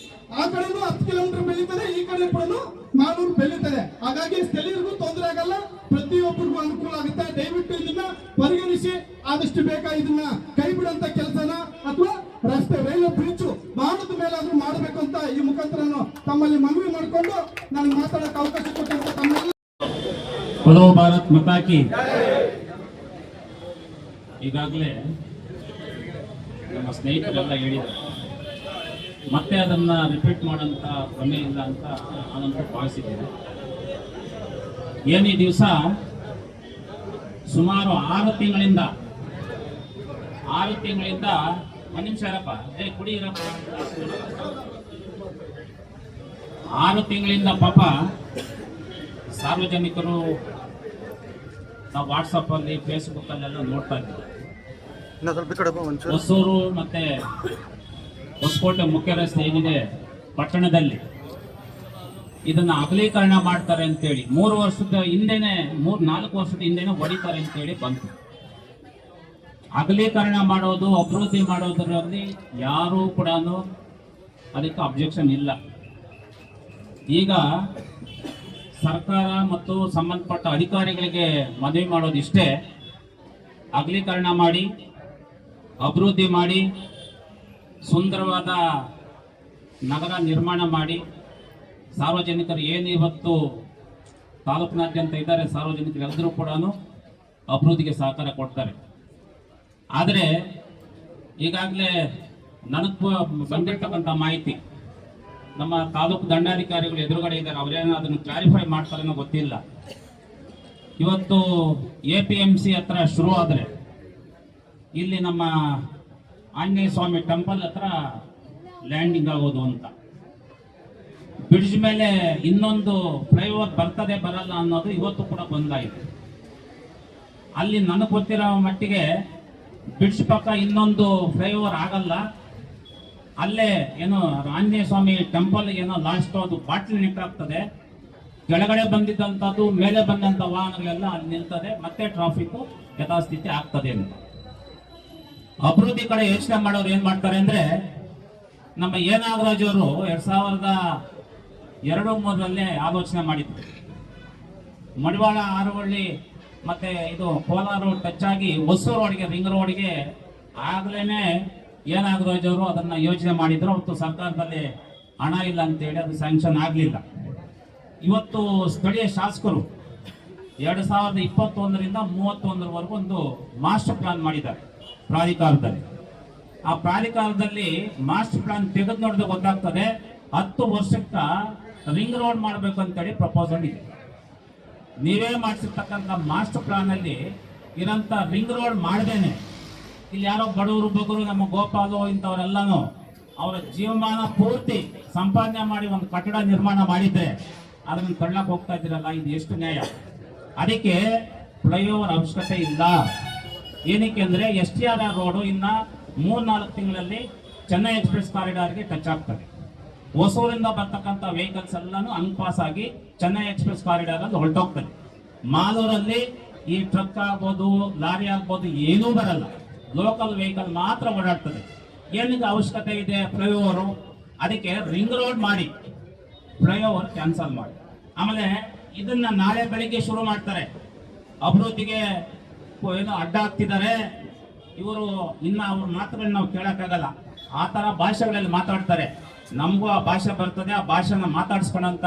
B: ಆ ಕಡೆನೂ 10 ಕಿಲೋಮೀಟರ್ ಬೆಳೀತದೆ, ಈ ಕಡೆ ಕೂಡ ಮಾಲೂರು ಬೆಳೀತದೆ. ಹಾಗಾಗಿ ಸ್ಥಳೀಯರಿಗೂ ತೊಂದರೆ ಆಗಲ್ಲ, ಪ್ರತಿಯೊಬ್ಬರಿಗೂ ಅನುಕೂಲ ಆಗುತ್ತೆ. ದಯವಿಟ್ಟು ಇದನ್ನ ಪರಿಗಣಿಸಿ ಆದಷ್ಟು ಬೇಗ ಇದನ್ನ ಕೈ ಬಿಡುವಂತ ಕೆಲಸನ ಅಥವಾ ರಸ್ತೆ ರೈಲ್ವೆ ಬ್ರಿಡ್ಜ್ ಮಾಡಿದ ಮೇಲಾದ್ರೂ ಮಾಡಬೇಕು ಅಂತ ಈ ಮುಖಾಂತರ ತಮ್ಮಲ್ಲಿ ಮನವಿ ಮಾಡಿಕೊಂಡು ನಾನು ಮಾತಾಡಕ್ಕೆ ಅವಕಾಶ ಕೊಟ್ಟಂತ ತಮ್ಮಲ್ಲಿ
C: बोलो भारत माता की। ಈಗಾಗಲೇ ನಮ್ಮ ಸ್ನೇಹಿತರೆಲ್ಲ ಹೇಳಿದ್ದಾರೆ, ಮತ್ತೆ ಅದನ್ನ ರಿಪೀಟ್ ಮಾಡೋಂಥ ಪ್ರಮೇಯ ಇಲ್ಲ ಅಂತ ನಾನಂತೂ ಭಾವಿಸಿದ್ದೇನೆ. ಏನು ಈ ದಿವಸ ಸುಮಾರು 6 ತಿಂಗಳಿಂದ 1 ನಿಮಿಷ ಇರಪ್ಪ, ಕುಡಿ ಇರಪ್ಪ, 6 ತಿಂಗಳಿಂದ ಪಾಪ ಸಾರ್ವಜನಿಕರು ನಾವು ವಾಟ್ಸಪ್ಪಲ್ಲಿ ಫೇಸ್ಬುಕ್ಕಲ್ಲೆಲ್ಲ ನೋಡ್ತಾ ಇದ್ದೀವಿ.
D: ಇನ್ನೂ ಸ್ವಲ್ಪ ಈ ಕಡೆ ಬಾ ಒಂಚೂರು.
C: ಹೊಸೂರು ಮತ್ತು ಹೊಸಕೋಟೆ ಮುಖ್ಯ ರಸ್ತೆ ಏನಿದೆ ಪಟ್ಟಣದಲ್ಲಿ ಇದನ್ನು ಅಗಲೀಕರಣ ಮಾಡ್ತಾರೆ ಅಂತೇಳಿ 3 ವರ್ಷದ ಹಿಂದೆನೆ 4 ವರ್ಷದ ಹಿಂದೆನೆ ಹೊಡಿತಾರೆ ಅಂತೇಳಿ ಬಂತು. ಅಗಲೀಕರಣ ಮಾಡೋದು, ಅಭಿವೃದ್ಧಿ ಮಾಡೋದರಲ್ಲಿ ಯಾರೂ ಕೂಡ ಅದಕ್ಕೆ ಅಬ್ಜೆಕ್ಷನ್ ಇಲ್ಲ. ಈಗ ಸರ್ಕಾರ ಮತ್ತು ಸಂಬಂಧಪಟ್ಟ ಅಧಿಕಾರಿಗಳಿಗೆ ಮನವಿ ಮಾಡೋದಿಷ್ಟೇ, ಅಗಲೀಕರಣ ಮಾಡಿ, ಅಭಿವೃದ್ಧಿ ಮಾಡಿ, ಸುಂದರವಾದ ನಗರ ನಿರ್ಮಾಣ ಮಾಡಿ, ಸಾರ್ವಜನಿಕರು ಏನು ಇವತ್ತು ತಾಲೂಕಿನಾದ್ಯಂತ ಇದ್ದಾರೆ ಸಾರ್ವಜನಿಕರು ಎಲ್ಲರೂ ಕೂಡ ಅಭಿವೃದ್ಧಿಗೆ ಸಹಕಾರ ಕೊಡ್ತಾರೆ. ಆದರೆ ಈಗಾಗಲೇ ನನಗೆ ಬಂದಿರತಕ್ಕಂಥ ಮಾಹಿತಿ ನಮ್ಮ ತಾಲೂಕು ದಂಡಾಧಿಕಾರಿಗಳು ಎದುರುಗಡೆ ಇದ್ದಾರೆ, ಅವರೇನೋ ಅದನ್ನು ಕ್ಲಾರಿಫೈ ಮಾಡ್ತಾರೇನೋ ಗೊತ್ತಿಲ್ಲ. ಇವತ್ತು APMC ಹತ್ರ ಶುರು ಆದರೆ ಇಲ್ಲಿ ನಮ್ಮ ಆಂಜನೇಯ ಸ್ವಾಮಿ ಟೆಂಪಲ್ ಹತ್ರ ಲ್ಯಾಂಡಿಂಗ್ ಆಗೋದು ಅಂತ, ಬ್ರಿಡ್ಜ್ ಮೇಲೆ ಇನ್ನೊಂದು ಫ್ಲೈಓವರ್ ಬರ್ತದೆ ಬರಲ್ಲ ಅನ್ನೋದು ಇವತ್ತು ಕೂಡ ಬಂದಾಯಿತು. ಅಲ್ಲಿ ನನಗೆ ಗೊತ್ತಿರೋ ಮಟ್ಟಿಗೆ ಬ್ರಿಡ್ಜ್ ಪಕ್ಕ ಇನ್ನೊಂದು ಫ್ಲೈಓವರ್ ಆಗಲ್ಲ, ಅಲ್ಲೇ ಏನೋ ಆಂಜನೇಯ ಸ್ವಾಮಿ ಟೆಂಪಲ್ ಏನೋ ಲಾಸ್ಟ್ ಅದು ಬಾಟ್ಲಿ ನಿಂತಾಗ್ತದೆ, ಕೆಳಗಡೆ ಬಂದಿದ್ದಂಥದ್ದು ಮೇಲೆ ಬಂದಂಥ ವಾಹನಗಳೆಲ್ಲ ಅಲ್ಲಿ ನಿಲ್ತದೆ, ಮತ್ತೆ ಟ್ರಾಫಿಕ್ ಯಥಾಸ್ಥಿತಿ ಆಗ್ತದೆ ಅಂತ. ಅಭಿವೃದ್ಧಿ ಕಡೆ ಯೋಚನೆ ಮಾಡೋರು ಏನ್ ಮಾಡ್ತಾರೆ ಅಂದ್ರೆ, ನಮ್ಮ ಎ ನಾಗರಾಜ್ ಅವರು 2002-03 ಆಲೋಚನೆ ಮಾಡಿದ್ರು. ಮಡಿವಾಳ, ಆರವಳ್ಳಿ ಮತ್ತೆ ಇದು ಕೋಲಾರ ರೋಡ್ ಟಚ್ ಆಗಿ ಹೊಸೂರು ರೋಡ್ಗೆ, ರಿಂಗ್ ರೋಡ್ಗೆ ಆಗ್ಲೇನೆ ಎ ನಾಗರಾಜ್ ಅವರು ಅದನ್ನ ಯೋಚನೆ ಮಾಡಿದ್ರು. ಅವತ್ತು ಸರ್ಕಾರದಲ್ಲಿ ಹಣ ಇಲ್ಲ ಅಂತೇಳಿ ಅದು ಸ್ಯಾಂಕ್ಷನ್ ಆಗಲಿಲ್ಲ. ಇವತ್ತು ಸ್ಥಳೀಯ ಶಾಸಕರು 2021ರಿಂದ 31ರವರೆಗೂ ಒಂದು ಮಾಸ್ಟರ್ ಪ್ಲಾನ್ ಮಾಡಿದ್ದಾರೆ ಪ್ರಾಧಿಕಾರದಲ್ಲಿ. ಆ ಪ್ರಾಧಿಕಾರದಲ್ಲಿ ಮಾಸ್ಟರ್ ಪ್ಲಾನ್ ತೆಗೆದು ನೋಡಿದ್ರೆ ಗೊತ್ತಾಗ್ತದೆ 10 ವರ್ಷಕ್ಕ ರಿಂಗ್ ರೋಡ್ ಮಾಡಬೇಕು ಅಂತೇಳಿ ಪ್ರಪೋಸಲ್ ಇದೆ. ನೀವೇ ಮಾಡಿಸಿರ್ತಕ್ಕಂಥ ಮಾಸ್ಟರ್ ಪ್ಲಾನ್ ಅಲ್ಲಿ ಇರಂತ ರಿಂಗ್ ರೋಡ್ ಮಾಡದೇನೆ ಇಲ್ಲಿ ಯಾರೋ ಬಡವರು ಬಗರು ನಮ್ಮ ಗೋಪಾಲು ಇಂಥವರೆಲ್ಲಾನು ಅವರ ಜೀವಮಾನ ಪೂರ್ತಿ ಸಂಪಾದನೆ ಮಾಡಿ ಒಂದು ಕಟ್ಟಡ ನಿರ್ಮಾಣ ಮಾಡಿದ್ರೆ ಅದನ್ನು ತಳ್ಳಕ್ಕೆ ಹೋಗ್ತಾ ಇದ್ದೀರಲ್ಲ, ಇದು ಎಷ್ಟು ನ್ಯಾಯ? ಅದಕ್ಕೆ ಫ್ಲೈಓವರ್ ಅವಶ್ಯಕತೆ ಇಲ್ಲ. ಏನಕ್ಕೆ ಅಂದ್ರೆ STRR ರೋಡು ಇನ್ನ 3-4 ತಿಂಗಳಲ್ಲಿ ಚೆನ್ನೈ ಎಕ್ಸ್ಪ್ರೆಸ್ ಕಾರಿಡಾರ್ಗೆ ಟಚ್ ಆಗ್ತದೆ. ಹೊಸೂರಿಂದ ಬರ್ತಕ್ಕಂಥ ವೆಹಿಕಲ್ಸ್ ಎಲ್ಲಾನು ಪಾಸ್ ಆಗಿ ಚೆನ್ನೈ ಎಕ್ಸ್ಪ್ರೆಸ್ ಕಾರಿಡಾರ್ ಅಲ್ಲಿ ಹೊರಟೋಗ್ತದೆ. ಮಾಲೂರಲ್ಲಿ ಈ ಟ್ರಕ್ ಆಗ್ಬೋದು, ಲಾರಿ ಆಗ್ಬೋದು, ಏನೂ ಬರಲ್ಲ, ಲೋಕಲ್ ವೆಹಿಕಲ್ ಮಾತ್ರ ಓಡಾಡ್ತದೆ. ಏನಕ್ಕೆ ಅವಶ್ಯಕತೆ ಇದೆ ಫ್ಲೈಓವರು? ಅದಕ್ಕೆ ರಿಂಗ್ ರೋಡ್ ಮಾಡಿ ಫ್ಲೈಓವರ್ ಕ್ಯಾನ್ಸಲ್ ಮಾಡಿ. ಆಮೇಲೆ ಇದನ್ನ ನಾಳೆ ಬೆಳಿಗ್ಗೆ ಶುರು ಮಾಡ್ತಾರೆ. ಅಭಿವೃದ್ಧಿಗೆ ಏನೋ ಅಡ್ಡ ಆಗ್ತಿದ್ದಾರೆ ಇವರು, ಇನ್ನ ಅವ್ರ ಮಾತುಗಳನ್ನ ನಾವು ಕೇಳಕ್ಕಾಗಲ್ಲ. ಆ ತರ ಭಾಷೆಗಳಲ್ಲಿ ಮಾತಾಡ್ತಾರೆ. ನಮಗೂ ಆ ಭಾಷೆ ಬರ್ತದೆ, ಆ ಭಾಷೆನ ಮಾತಾಡಿಸ್ಕೊಳ್ಳೋಂಥ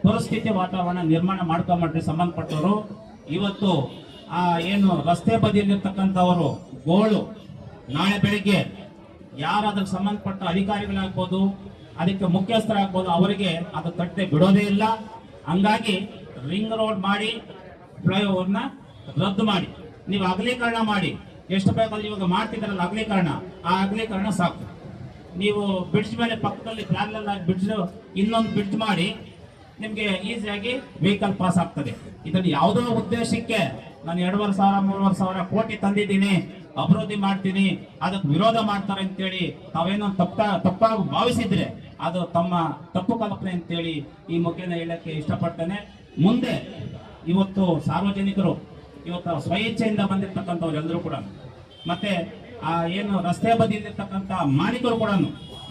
C: ಪರಿಸ್ಥಿತಿ ವಾತಾವರಣ ನಿರ್ಮಾಣ ಮಾಡ್ಕೊಂಡ್ಬಿಟ್ರಿ ಸಂಬಂಧಪಟ್ಟವರು. ಇವತ್ತು ಆ ಏನು ರಸ್ತೆ ಬದಿಯಲ್ಲಿರ್ತಕ್ಕಂಥವರು ಗೋಳು ನಾಳೆ ಬೆಳಿಗ್ಗೆ ಯಾರು ಅದಕ್ಕೆ ಸಂಬಂಧಪಟ್ಟ ಅಧಿಕಾರಿಗಳಾಗ್ಬೋದು, ಅದಕ್ಕೆ ಮುಖ್ಯಸ್ಥರಾಗ್ಬೋದು, ಅವರಿಗೆ ಅದು ತಟ್ಟೆ ಬಿಡೋದೇ ಇಲ್ಲ. ಹಂಗಾಗಿ ರಿಂಗ್ ರೋಡ್ ಮಾಡಿ ಫ್ಲೈಓವರ್ನ ರದ್ದು ಮಾಡಿ, ನೀವು ಅಗಲೀಕರಣ ಮಾಡಿ. ಎಷ್ಟು ಬೇಕಲ್ಲಿ ಇವಾಗ ಮಾಡ್ತಿದ್ದಾರಲ್ಲ ಅಗಲೀಕರಣ, ಆ ಅಗಲೀಕರಣ ಸಾಕು. ನೀವು ಬ್ರಿಡ್ಜ್ ಮೇಲೆ ಪಕ್ಕದಲ್ಲಿ ಪ್ಯಾರಲಲ್ ಆಗಿ ಬ್ರಿಡ್ಜ್ ಇನ್ನೊಂದು ಬ್ರಿಡ್ಜ್ ಮಾಡಿ, ನಿಮಗೆ ಈಸಿಯಾಗಿ ವೆಹಿಕಲ್ ಪಾಸ್ ಆಗ್ತದೆ. ಇದನ್ನು ಯಾವುದೋ ಉದ್ದೇಶಕ್ಕೆ ನಾನು 2,500-3,000 ಕೋಟಿ ತಂದಿದ್ದೀನಿ, ಅಭಿವೃದ್ಧಿ ಮಾಡ್ತೀನಿ, ಅದಕ್ಕೆ ವಿರೋಧ ಮಾಡ್ತಾರೆ ಅಂತೇಳಿ ತಾವೇನೋ ತಪ್ಪಾಗಿ ಭಾವಿಸಿದ್ರೆ ಅದು ತಮ್ಮ ತಪ್ಪು ಕಲ್ಪನೆ ಅಂತೇಳಿ ಈ ಮುಖೇನ ಹೇಳಕ್ಕೆ ಇಷ್ಟಪಡ್ತೇನೆ. ಮುಂದೆ ಇವತ್ತು ಸಾರ್ವಜನಿಕರು ಇವತ್ತು ಸ್ವಇಚ್ಛೆಯಿಂದ ಬಂದಿರ್ತಕ್ಕಂಥವ್ರು ಎಲ್ಲರೂ ಕೂಡ, ಮತ್ತೆ ಆ ಏನು ರಸ್ತೆ ಬದಿಯಲ್ಲಿರ್ತಕ್ಕಂಥ ಮಾಲೀಕರು ಕೂಡ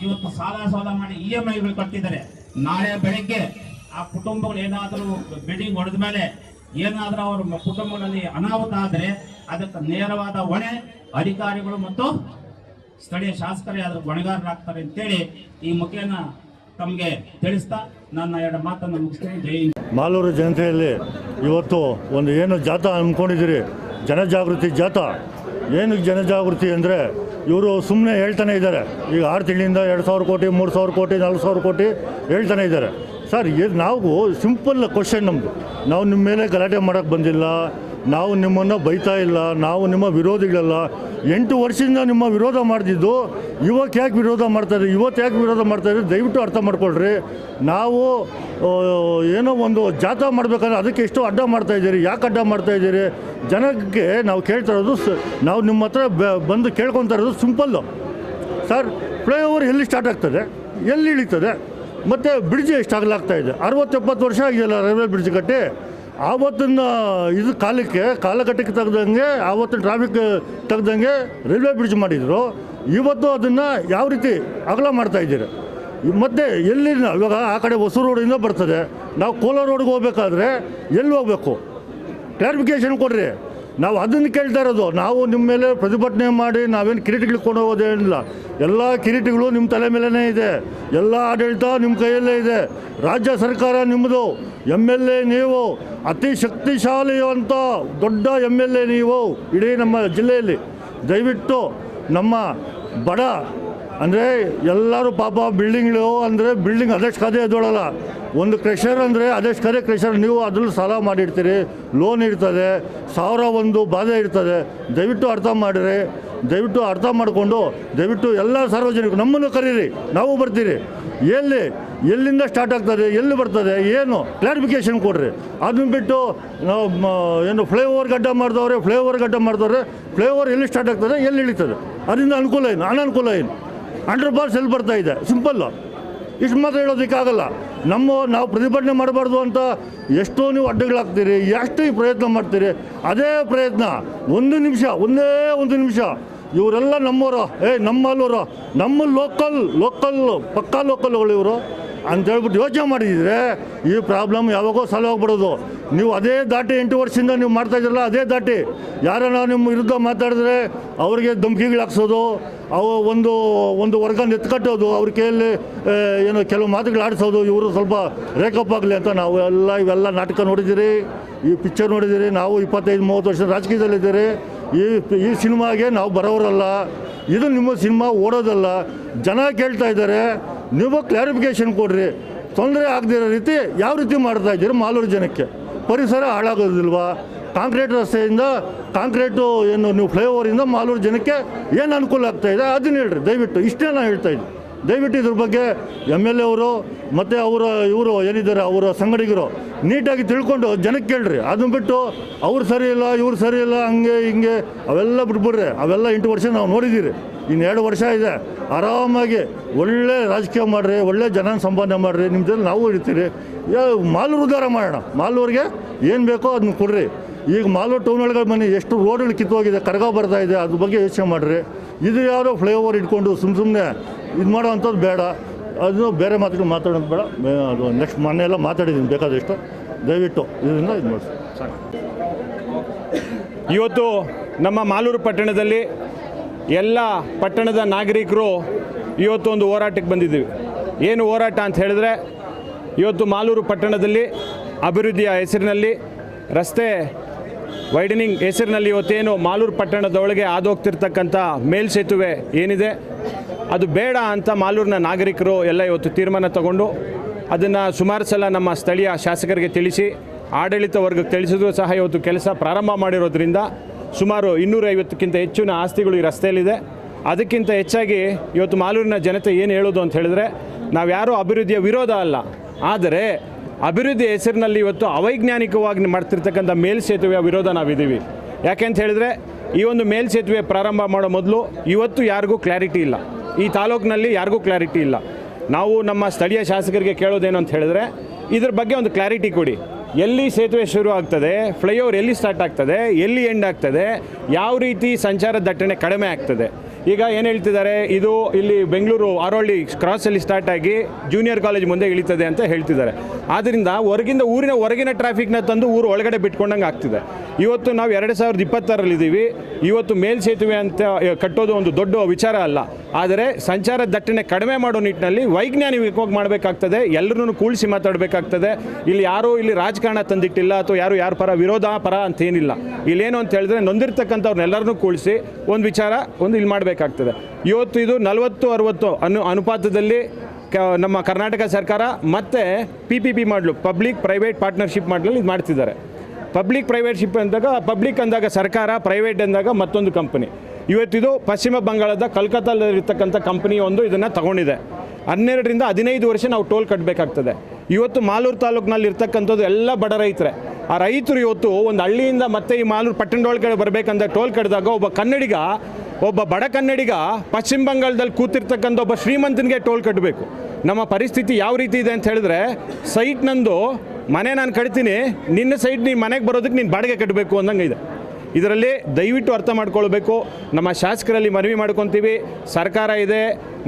C: ಇವತ್ತು ಸಾಲ ಮಾಡಿ EMIಗಳು ಕಟ್ತಿದ್ದಾರೆ. ನಾಳೆ ಬೆಳಗ್ಗೆ ಆ ಕುಟುಂಬಗಳು ಏನಾದರೂ ಬಿಲ್ಡಿಂಗ್ ಹೊಡೆದ ಮೇಲೆ ಏನಾದರೂ ಅವ್ರ ಕುಟುಂಬಗಳಲ್ಲಿ ಅನಾಹುತ ಆದರೆ ಅದಕ್ಕೆ ನೇರವಾದ ಹೊಣೆ ಅಧಿಕಾರಿಗಳು ಮತ್ತು ಸ್ಥಳೀಯ ಶಾಸಕರೇ ಅದ್ರ ಹೊಣೆಗಾರರಾಗ್ತಾರೆ ಅಂತೇಳಿ ಈ ಮುಖೇನ ತಮಗೆ ತಿಳಿಸ್ತಾ ನನ್ನ 2 ಮಾತನ್ನು ಮುಗಿಸ್ತೇನೆ. ಜೈ ಹಿಂದ್.
E: ಮಾಲೂರು ಜನತೆಯಲ್ಲಿ ಇವತ್ತು ಒಂದು ಏನು ಜಾಥಾ ಹಮ್ಮಿಕೊಂಡಿದ್ದೀರಿ, ಜನಜಾಗೃತಿ ಜಾಥಾ. ಏನಕ್ಕೆ ಜನಜಾಗೃತಿ ಅಂದರೆ ಇವರು ಸುಮ್ಮನೆ ಹೇಳ್ತಾನೆ ಇದ್ದಾರೆ. ಈಗ 6 ತಿಂಗಳಿಂದ 2,000 ಕೋಟಿ, 3,000 ಕೋಟಿ, 4,000 ಕೋಟಿ ಹೇಳ್ತಾನೆ ಇದ್ದಾರೆ. ಸರ್, ನಾವು ಸಿಂಪಲ್ ಕ್ವಶನ್ ನಮ್ಮದು. ನಾವು ನಿಮ್ಮ ಮೇಲೆ ಗಲಾಟೆ ಮಾಡೋಕ್ಕೆ ಬಂದಿಲ್ಲ, ನಾವು ನಿಮ್ಮನ್ನು ಬೈತಾ ಇಲ್ಲ, ನಾವು ನಿಮ್ಮ ವಿರೋಧಿಗಳಲ್ಲ. 8 ವರ್ಷದಿಂದ ನಿಮ್ಮ ವಿರೋಧ ಮಾಡ್ತಿದ್ದು ಇವತ್ತು ಯಾಕೆ ವಿರೋಧ ಮಾಡ್ತಾಯಿದ್ದೀರಿ ದಯವಿಟ್ಟು ಅರ್ಥ ಮಾಡ್ಕೊಳ್ರಿ. ನಾವು ಏನೋ ಒಂದು ಜಾಥಾ ಮಾಡಬೇಕಂದ್ರೆ ಅದಕ್ಕೆ ಎಷ್ಟು ಅಡ್ಡ ಮಾಡ್ತಾಯಿದ್ದೀರಿ, ಯಾಕೆ ಅಡ್ಡ ಮಾಡ್ತಾಯಿದ್ದೀರಿ? ಜನಕ್ಕೆ ನಾವು ಕೇಳ್ತಾ ಇರೋದು, ನಾವು ನಿಮ್ಮ ಹತ್ರ ಬಂದು ಕೇಳ್ಕೊತಾ ಇರೋದು ಸಿಂಪಲ್ಲು. ಸರ್, ಫ್ಲೈಓವರ್ ಎಲ್ಲಿ ಸ್ಟಾರ್ಟ್ ಆಗ್ತದೆ, ಎಲ್ಲಿ ಇಳಿತದೆ, ಮತ್ತು ಬ್ರಿಡ್ಜ್ ಎಷ್ಟು ಅಗಲಾಗ್ತಾಯಿದೆ? 60-70 ವರ್ಷ ಆಗಿದೆಯಲ್ಲ ರೈಲ್ವೆ ಬ್ರಿಡ್ಜ್ ಕಟ್ಟಿ. ಆವತ್ತಿನ ಇದು ಕಾಲಘಟ್ಟಕ್ಕೆ ತೆಗ್ದಂಗೆ, ಆವತ್ತಿನ ಟ್ರಾಫಿಕ್ ತೆಗ್ದಂಗೆ ರೈಲ್ವೆ ಬ್ರಿಡ್ಜ್ ಮಾಡಿದರು. ಇವತ್ತು ಅದನ್ನು ಯಾವ ರೀತಿ ಅಗಲ ಮಾಡ್ತಾಯಿದ್ದೀರಿ? ಮತ್ತು ಎಲ್ಲಿ ಇವಾಗ ಆ ಕಡೆ ಹೊಸೂರು ರೋಡಿಂದ ಬರ್ತದೆ, ನಾವು ಕೋಲಾರ ರೋಡ್ಗೆ ಹೋಗ್ಬೇಕಾದ್ರೆ ಎಲ್ಲಿ ಹೋಗಬೇಕು? ಕ್ಲಾರಿಫಿಕೇಷನ್ ಕೊಡ್ರಿ. ನಾವು ಅದನ್ನು ಕೇಳ್ತಾ ಇರೋದು. ನಾವು ನಿಮ್ಮ ಮೇಲೆ ಪ್ರತಿಭಟನೆ ಮಾಡಿ ನಾವೇನು ಕಿರೀಟಗಳಿಗೆ ಕೊಂಡು ಹೋಗೋದೇನಿಲ್ಲ. ಎಲ್ಲ ಕಿರೀಟಗಳು ನಿಮ್ಮ ತಲೆ ಮೇಲೇ ಇದೆ, ಎಲ್ಲ ಆಡಳಿತ ನಿಮ್ಮ ಕೈಯಲ್ಲೇ ಇದೆ. ರಾಜ್ಯ ಸರ್ಕಾರ ನಿಮ್ಮದು, MLA ನೀವು ಅತಿ ಶಕ್ತಿಶಾಲಿಯುವಂಥ ದೊಡ್ಡ MLA ನೀವು ಇಡೀ ನಮ್ಮ ಜಿಲ್ಲೆಯಲ್ಲಿ. ದಯವಿಟ್ಟು ನಮ್ಮ ಬಡ ಅಂದರೆ ಎಲ್ಲರೂ ಪಾಪ ಬಿಲ್ಡಿಂಗ್ಗಳು ಅಂದರೆ ಬಿಲ್ಡಿಂಗ್ ಅದಷ್ಟು ಕದೆ ಎದ್ದೋಳಲ್ಲ. ಒಂದು ಕ್ರೆಷರ್ ಅಂದರೆ ಅದಷ್ಟು ಕದೆ ಕ್ರೆಷರ್. ನೀವು ಅದ್ರಲ್ಲಿ ಸಾಲ ಮಾಡಿರ್ತೀರಿ, ಲೋನ್ ಇರ್ತದೆ, 1001 ಬಾಧೆ ಇರ್ತದೆ. ದಯವಿಟ್ಟು ಅರ್ಥ ಮಾಡಿರಿ. ದಯವಿಟ್ಟು ಅರ್ಥ ಮಾಡಿಕೊಂಡು ದಯವಿಟ್ಟು ಎಲ್ಲ ಸಾರ್ವಜನಿಕರು ನಮ್ಮನ್ನು ಕರೀರಿ, ನಾವು ಬರ್ತೀರಿ. ಎಲ್ಲಿಂದ ಸ್ಟಾರ್ಟ್ ಆಗ್ತದೆ, ಎಲ್ಲಿ ಬರ್ತದೆ, ಏನು ಕ್ಲಾರಿಫಿಕೇಷನ್ ಕೊಡ್ರಿ. ಅದನ್ನ ಬಿಟ್ಟು ನಾವು ಏನು ಫ್ಲೈಓವರ್ ಗಡ್ಡ ಮಾಡಿದವ್ರೆ, ಫ್ಲೈಓವರ್ ಎಲ್ಲಿ ಸ್ಟಾರ್ಟ್ ಆಗ್ತದೆ, ಎಲ್ಲಿ ಇಳಿತದೆ, ಅದರಿಂದ ಅನುಕೂಲ ಏನು, ಅನಾನುಕೂಲ ಏನು? ಅಂಡರ್ ಪಾಸ್ ಎಲ್ಲಿ ಬರ್ತಾ ಇದೆ? ಸಿಂಪಲ್ಲು. ಇಷ್ಟು ಮಾತ್ರ ಹೇಳೋದಕ್ಕಾಗಲ್ಲ. ನಾವು ಪ್ರತಿಭಟನೆ ಮಾಡಬಾರ್ದು ಅಂತ ಎಷ್ಟೋ ನೀವು ಅಡ್ಡಗಳಾಗ್ತೀರಿ, ಎಷ್ಟು ಈ ಪ್ರಯತ್ನ ಮಾಡ್ತೀರಿ. ಅದೇ ಪ್ರಯತ್ನ ಒಂದೇ ಒಂದು ನಿಮಿಷ ಇವರೆಲ್ಲ ನಮ್ಮವರು, ನಮ್ಮಲ್ಲವರು, ನಮ್ಮ ಲೋಕಲ್ ಪಕ್ಕಾ ಲೋಕಲ್ಗಳು ಇವರು ಅಂತೇಳ್ಬಿಟ್ಟು ಯೋಚನೆ ಮಾಡಿದರೆ ಈ ಪ್ರಾಬ್ಲಮ್ ಯಾವಾಗೋ ಸಾಲ್ವ್ ಆಗಿಬಿಡೋದು. ನೀವು ಅದೇ ದಾಟಿ 8 ವರ್ಷದಿಂದ ನೀವು ಮಾಡ್ತಾಯಿದ್ರಲ್ಲ, ಅದೇ ದಾಟಿ ಯಾರನ್ನ ನಿಮ್ಮ ವಿರುದ್ಧ ಮಾತಾಡಿದ್ರೆ ಅವ್ರಿಗೆ ಧಮಕಿಗಳು ಹಾಕ್ಸೋದು, ಒಂದು ವರ್ಗನ ಎತ್ಕಟ್ಟೋದು, ಅವ್ರ ಕೈಯಲ್ಲಿ ಏನೋ ಕೆಲವು ಮಾತುಗಳು ಆಡಿಸೋದು, ಇವರು ಸ್ವಲ್ಪ ರೇಕಪ್ ಆಗಲಿ ಅಂತ. ನಾವು ಇವೆಲ್ಲ ನಾಟಕ ನೋಡಿದ್ದೀರಿ, ಈ ಪಿಕ್ಚರ್ ನೋಡಿದ್ದೀರಿ. ನಾವು 25-30 ವರ್ಷ ರಾಜಕೀಯದಲ್ಲಿದ್ದೀರಿ. ಈ ಸಿನಿಮಾಗೆ ನಾವು ಬರೋರಲ್ಲ. ಇದು ನಿಮ್ಮ ಸಿನಿಮಾ ಓಡೋದಲ್ಲ. ಜನ ಕೇಳ್ತಾ ಇದ್ದಾರೆ, ನೀವು ಕ್ಲಾರಿಫಿಕೇಷನ್ ಕೊಡ್ರಿ. ತೊಂದರೆ ಆಗದಿರೋ ರೀತಿ ಯಾವ ರೀತಿ ಮಾಡ್ತಾ ಇದ್ದೀರಿ? ಮಾಲೂರು ಜನಕ್ಕೆ ಪರಿಸರ ಹಾಳಾಗೋದಿಲ್ವಾ? ಕಾಂಕ್ರೀಟ್ ರಸ್ತೆಯಿಂದ ಏನು ನೀವು ಫ್ಲೈಓವರಿಂದ ಮಾಲೂರು ಜನಕ್ಕೆ ಏನು ಅನುಕೂಲ ಆಗ್ತಾಯಿದೆ ಅದನ್ನ ಹೇಳ್ರಿ ದಯವಿಟ್ಟು. ಇಷ್ಟೇ ನಾನು ಹೇಳ್ತಾ ಇದ್ದೀನಿ. ದಯವಿಟ್ಟು ಇದ್ರ ಬಗ್ಗೆ MLA ಅವರು ಮತ್ತು ಇವರು ಏನಿದ್ದಾರೆ ಅವರ ಸಂಗಡಿಗರು ನೀಟಾಗಿ ತಿಳ್ಕೊಂಡು ಜನಕ್ಕೆ ಕೇಳ್ರಿ. ಅದನ್ನ ಬಿಟ್ಟು ಅವ್ರು ಸರಿ ಇಲ್ಲ, ಇವ್ರು ಸರಿ ಇಲ್ಲ, ಹಂಗೆ ಹಿಂಗೆ ಅವೆಲ್ಲ ಬಿಟ್ಬಿಡ್ರಿ. ಅವೆಲ್ಲ 8 ವರ್ಷ ನಾವು ನೋಡಿದ್ದೀರಿ. ಇನ್ನು 2 ವರ್ಷ ಇದೆ. ಆರಾಮಾಗಿ ಒಳ್ಳೆ ರಾಜಕೀಯ ಮಾಡಿರಿ, ಒಳ್ಳೆ ಜನ ಸಂಪಾದನೆ ಮಾಡಿರಿ. ನಿಮ್ಮ ಜೊತೆ ನಾವು ಇರ್ತೀರಿ. ಮಾಲೂರು ಉದ್ಧಾರ ಮಾಡೋಣ. ಮಾಲೂರಿಗೆ ಏನು ಬೇಕೋ ಅದನ್ನ ಕೊಡ್ರಿ. ಈಗ ಮಾಲೂರು ಟೌನ್ ಒಳಗಡೆ ಬನ್ನಿ, ಎಷ್ಟು ರೋಡ್ಗಳು ಕಿತ್ತೋಗಿದೆ, ಕರಗ ಬರ್ತಾ ಇದೆ. ಅದ್ರ ಬಗ್ಗೆ ಯೋಚನೆ ಮಾಡಿರಿ. ಇದು ಯಾವುದೋ ಫ್ಲೈಓವರ್ ಇಟ್ಕೊಂಡು ಸುಮ್ಮನೆ ಇದು ಮಾಡೋ ಅಂಥದ್ದು ಬೇಡ. ಅದು ಬೇರೆ ಮಾತುಗಳು ಮಾತಾಡೋದು ಬೇಡ. ಅದು ನೆಕ್ಸ್ಟ್ ಮೊನ್ನೆ ಎಲ್ಲ ಮಾತಾಡಿದ್ದೀನಿ ಬೇಕಾದಷ್ಟು. ದಯವಿಟ್ಟು ಇದರಿಂದ ಇದು ಮಾಡಿಸಿ ಸಾಕು.
F: ಇವತ್ತು ನಮ್ಮ ಮಾಲೂರು ಪಟ್ಟಣದಲ್ಲಿ ಎಲ್ಲ ಪಟ್ಟಣದ ನಾಗರಿಕರು ಇವತ್ತು ಒಂದು ಹೋರಾಟಕ್ಕೆ ಬಂದಿದ್ದೀವಿ. ಏನು ಹೋರಾಟ ಅಂತ ಹೇಳಿದ್ರೆ, ಇವತ್ತು ಮಾಲೂರು ಪಟ್ಟಣದಲ್ಲಿ ಅಭಿವೃದ್ಧಿಯ ಹೆಸರಿನಲ್ಲಿ, ರಸ್ತೆ ವೈಡನಿಂಗ್ ಹೆಸರಿನಲ್ಲಿ ಇವತ್ತೇನು ಮಾಲೂರು ಪಟ್ಟಣದೊಳಗೆ ಹಾದೋಗ್ತಿರ್ತಕ್ಕಂಥ ಮೇಲ್ಸೇತುವೆ ಏನಿದೆ ಅದು ಬೇಡ ಅಂತ ಮಾಲೂರಿನ ನಾಗರಿಕರು ಎಲ್ಲ ಇವತ್ತು ತೀರ್ಮಾನ ತಗೊಂಡು ಅದನ್ನು ಸುಮಾರು ಸಲ ನಮ್ಮ ಸ್ಥಳೀಯ ಶಾಸಕರಿಗೆ ತಿಳಿಸಿ, ಆಡಳಿತ ವರ್ಗಕ್ಕೆ ತಿಳಿಸಿದ್ರು ಸಹ ಇವತ್ತು ಕೆಲಸ ಪ್ರಾರಂಭ ಮಾಡಿರೋದ್ರಿಂದ ಸುಮಾರು 250ಕ್ಕಿಂತ ಹೆಚ್ಚಿನ ಆಸ್ತಿಗಳು ಈ ರಸ್ತೆಯಲ್ಲಿದೆ. ಅದಕ್ಕಿಂತ ಹೆಚ್ಚಾಗಿ ಇವತ್ತು ಮಾಲೂರಿನ ಜನತೆ ಏನು ಹೇಳೋದು ಅಂತ ಹೇಳಿದ್ರೆ, ನಾವು ಯಾರೂ ಅಭಿವೃದ್ಧಿಯ ವಿರೋಧ ಅಲ್ಲ, ಆದರೆ ಅಭಿವೃದ್ಧಿ ಹೆಸರಿನಲ್ಲಿ ಇವತ್ತು ಅವೈಜ್ಞಾನಿಕವಾಗಿ ಮಾಡ್ತಿರ್ತಕ್ಕಂಥ ಮೇಲ್ಸೇತುವೆಯ ವಿರೋಧ ನಾವಿದ್ದೀವಿ. ಯಾಕೆ ಅಂತ ಹೇಳಿದ್ರೆ, ಈ ಒಂದು ಮೇಲ್ಸೇತುವೆ ಪ್ರಾರಂಭ ಮಾಡೋ ಮೊದಲು ಇವತ್ತು ಯಾರಿಗೂ ಕ್ಲಾರಿಟಿ ಇಲ್ಲ. ಈ ತಾಲೂಕಿನಲ್ಲಿ ಯಾರಿಗೂ ಕ್ಲಾರಿಟಿ ಇಲ್ಲ. ನಾವು ನಮ್ಮ ಸ್ಥಳೀಯ ಶಾಸಕರಿಗೆ ಕೇಳೋದೇನು ಅಂತ ಹೇಳಿದ್ರೆ, ಇದ್ರ ಬಗ್ಗೆ ಒಂದು ಕ್ಲಾರಿಟಿ ಕೊಡಿ. ಎಲ್ಲಿ ಸೇತುವೆ ಶುರು ಆಗ್ತದೆ, ಫ್ಲೈಓವರ್ ಎಲ್ಲಿ ಸ್ಟಾರ್ಟ್ ಆಗ್ತದೆ, ಎಲ್ಲಿ ಎಂಡ್ ಆಗ್ತದೆ, ಯಾವ ರೀತಿ ಸಂಚಾರ ದಟ್ಟಣೆ ಕಡಿಮೆ ಆಗ್ತದೆ. ಈಗ ಏನು ಹೇಳ್ತಿದ್ದಾರೆ, ಇದು ಇಲ್ಲಿ ಬೆಂಗಳೂರು ಆರೋಳ್ಳಿ ಕ್ರಾಸಲ್ಲಿ ಸ್ಟಾರ್ಟ್ ಆಗಿ ಜೂನಿಯರ್ ಕಾಲೇಜ್ ಮುಂದೆ ಇಳಿತದೆ ಅಂತ ಹೇಳ್ತಿದ್ದಾರೆ. ಆದ್ದರಿಂದ ಊರಿನ ಹೊರಗಿನ ಟ್ರಾಫಿಕ್ನ ತಂದು ಊರು ಒಳಗಡೆ ಬಿಟ್ಕೊಂಡಂಗೆ ಆಗ್ತಿದೆ. ಇವತ್ತು ನಾವು 2026ರಲ್ಲಿದ್ದೀವಿ. ಇವತ್ತು ಮೇಲ್ಸೇತುವೆ ಅಂತ ಕಟ್ಟೋದು ಒಂದು ದೊಡ್ಡ ವಿಚಾರ ಅಲ್ಲ, ಆದರೆ ಸಂಚಾರ ದಟ್ಟಣೆ ಕಡಿಮೆ ಮಾಡೋ ನಿಟ್ಟಿನಲ್ಲಿ ವೈಜ್ಞಾನಿಕವಾಗಿ ಮಾಡಬೇಕಾಗ್ತದೆ. ಎಲ್ಲರೂ ಕೂಳಿಸಿ ಮಾತಾಡಬೇಕಾಗ್ತದೆ. ಇಲ್ಲಿ ರಾಜಕಾರಣ ತಂದಿಟ್ಟಿಲ್ಲ, ಅಥವಾ ಯಾರ ಪರ ವಿರೋಧ ಪರ ಅಂತೇನಿಲ್ಲ. ಇಲ್ಲೇನು ಅಂತ ಹೇಳಿದ್ರೆ, ನೊಂದಿರ್ತಕ್ಕಂಥವ್ರನ್ನೆಲ್ಲರನ್ನೂ ಕೂಳಿಸಿ ಒಂದು ವಿಚಾರ ಇಲ್ಲಿ ಮಾಡಬೇಕಾಗ್ತದೆ. ಇವತ್ತು ಇದು 40-60 ಅನುಪಾತದಲ್ಲಿ ನಮ್ಮ ಕರ್ನಾಟಕ ಸರ್ಕಾರ ಮತ್ತು PPP ಮಾಡಲು, ಪಬ್ಲಿಕ್ ಪ್ರೈವೇಟ್ ಪಾರ್ಟ್ನರ್ಶಿಪ್ ಮಾಡಲು ಇದು ಮಾಡ್ತಿದ್ದಾರೆ. ಪಬ್ಲಿಕ್ ಪ್ರೈವೇಟ್ಶಿಪ್ ಅಂದಾಗ ಪಬ್ಲಿಕ್ ಅಂದಾಗ ಸರ್ಕಾರ, ಪ್ರೈವೇಟ್ ಅಂದಾಗ ಮತ್ತೊಂದು ಕಂಪನಿ. ಇವತ್ತಿದು ಪಶ್ಚಿಮ ಬಂಗಾಳದ ಕಲ್ಕತ್ತಾದಲ್ಲಿರ್ತಕ್ಕಂಥ ಕಂಪನಿ ಒಂದು ಇದನ್ನು ತಗೊಂಡಿದೆ. 12ರಿಂದ 15 ವರ್ಷ ನಾವು ಟೋಲ್ ಕಟ್ಟಬೇಕಾಗ್ತದೆ. ಇವತ್ತು ಮಾಲೂರು ತಾಲೂಕಿನಲ್ಲಿ ಇರ್ತಕ್ಕಂಥದ್ದು ಎಲ್ಲ ಬಡ ರೈತರೇ. ಆ ರೈತರು ಇವತ್ತು ಒಂದು ಹಳ್ಳಿಯಿಂದ ಮತ್ತೆ ಈ ಮಾಲೂರು ಪಟ್ಟಣದೊಳಗಡೆ ಬರಬೇಕಂತ ಟೋಲ್ ಕಟ್ಟಿದಾಗ ಒಬ್ಬ ಬಡ ಕನ್ನಡಿಗ ಪಶ್ಚಿಮ ಬಂಗಾಳದಲ್ಲಿ ಕೂತಿರ್ತಕ್ಕಂಥ ಒಬ್ಬ ಶ್ರೀಮಂತನಿಗೆ ಟೋಲ್ ಕಟ್ಟಬೇಕು. ನಮ್ಮ ಪರಿಸ್ಥಿತಿ ಯಾವ ರೀತಿ ಇದೆ ಅಂತ ಹೇಳಿದ್ರೆ, ಸೈಟ್ ನಂದು ಮನೆ ನಾನು ಕಟ್ತೀನಿ, ನಿನ್ನ ಸೈಟ್ ನೀನು ಮನೆಗೆ ಬರೋದಕ್ಕೆ ನೀನು ಬಾಡಿಗೆ ಕಟ್ಟಬೇಕು ಅನ್ನಂಗೆ ಇದೆ. ಇದರಲ್ಲಿ ದಯವಿಟ್ಟು ಅರ್ಥ ಮಾಡ್ಕೊಳ್ಬೇಕು. ನಮ್ಮ ಶಾಸಕರಲ್ಲಿ ಮನವಿ ಮಾಡ್ಕೊತೀವಿ, ಸರ್ಕಾರ ಇದೆ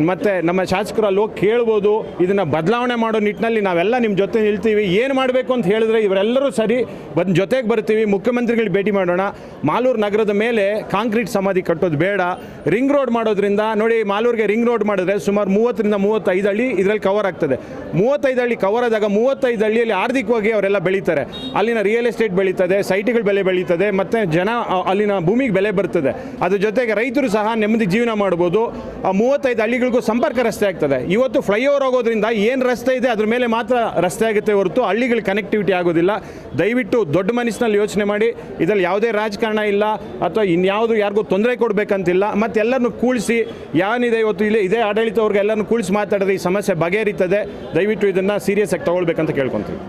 F: ಮತ್ತು ನಮ್ಮ ಶಾಸಕರು ಅಲ್ಲಿ ಹೋಗಿ ಕೇಳ್ಬೋದು. ಇದನ್ನು ಬದಲಾವಣೆ ಮಾಡೋ ನಿಟ್ಟಿನಲ್ಲಿ ನಾವೆಲ್ಲ ನಿಮ್ಮ ಜೊತೆ ನಿಲ್ತೀವಿ. ಏನು ಮಾಡಬೇಕು ಅಂತ ಹೇಳಿದ್ರೆ ಇವರೆಲ್ಲರೂ ಸರಿ ಜೊತೆಗೆ ಬರ್ತೀವಿ, ಮುಖ್ಯಮಂತ್ರಿಗಳಿಗೆ ಭೇಟಿ ಮಾಡೋಣ. ಮಾಲೂರು ನಗರದ ಮೇಲೆ ಕಾಂಕ್ರೀಟ್ ಸಮಾಧಿ ಕಟ್ಟೋದು ಬೇಡ. ರಿಂಗ್ ರೋಡ್ ಮಾಡೋದ್ರಿಂದ ನೋಡಿ, ಮಾಲೂರಿಗೆ ರಿಂಗ್ ರೋಡ್ ಮಾಡಿದ್ರೆ ಸುಮಾರು 30ರಿಂದ 35 ಹಳ್ಳಿ ಇದರಲ್ಲಿ ಕವರ್ ಆಗ್ತದೆ. 35 ಹಳ್ಳಿ ಕವರ್ ಆದಾಗ 35 ಹಳ್ಳಿಯಲ್ಲಿ ಆರ್ಥಿಕವಾಗಿ ಅವರೆಲ್ಲ ಬೆಳೀತಾರೆ. ಅಲ್ಲಿನ ರಿಯಲ್ ಎಸ್ಟೇಟ್ ಬೆಳೀತದೆ, ಸೈಟ್ಗಳ ಬೆಲೆ ಬೆಳೀತದೆ, ಮತ್ತು ಜನ ಅಲ್ಲಿನ ಭೂಮಿಗೆ ಬೆಲೆ ಬರ್ತದೆ. ಅದ್ರ ಜೊತೆಗೆ ರೈತರು ಸಹ ನೆಮ್ಮದಿ ಜೀವನ ಮಾಡ್ಬೋದು. ಆ 35 ಹಳ್ಳಿಗಳಿಗೂ ಸಂಪರ್ಕ ರಸ್ತೆ ಆಗ್ತದೆ. ಇವತ್ತು ಫ್ಲೈಓವರ್ ಆಗೋದ್ರಿಂದ ಏನು ರಸ್ತೆ ಇದೆ ಅದ್ರ ಮೇಲೆ ಮಾತ್ರ ರಸ್ತೆ ಆಗುತ್ತೆ ಹೊರತು ಹಳ್ಳಿಗಳ ಕನೆಕ್ಟಿವಿಟಿ ಆಗೋದಿಲ್ಲ. ದಯವಿಟ್ಟು ದೊಡ್ಡ ಮನಸ್ಸಿನಲ್ಲಿ ಯೋಚನೆ ಮಾಡಿ. ಇದರಲ್ಲಿ ಯಾವುದೇ ರಾಜಕಾರಣ ಇಲ್ಲ ಅಥವಾ ಇನ್ಯಾವುದು ಯಾರಿಗೂ ತೊಂದರೆ ಕೊಡಬೇಕಂತಿಲ್ಲ. ಮತ್ತು ಎಲ್ಲರನ್ನು ಕೂಳಿಸಿ ಏನಿದೆ ಇವತ್ತು ಇದೇ ಆಡಳಿತವ್ರಿಗೆ ಎಲ್ಲರನ್ನು ಕೂಳಿಸಿ ಮಾತಾಡಿದ್ರೆ ಈ ಸಮಸ್ಯೆ ಬಗೆಹರಿತದೆ. ದಯವಿಟ್ಟು ಇದನ್ನು ಸೀರಿಯಸ್ ಆಗಿ ತಗೊಳ್ಬೇಕಂತ ಕೇಳ್ಕೊತೀವಿ.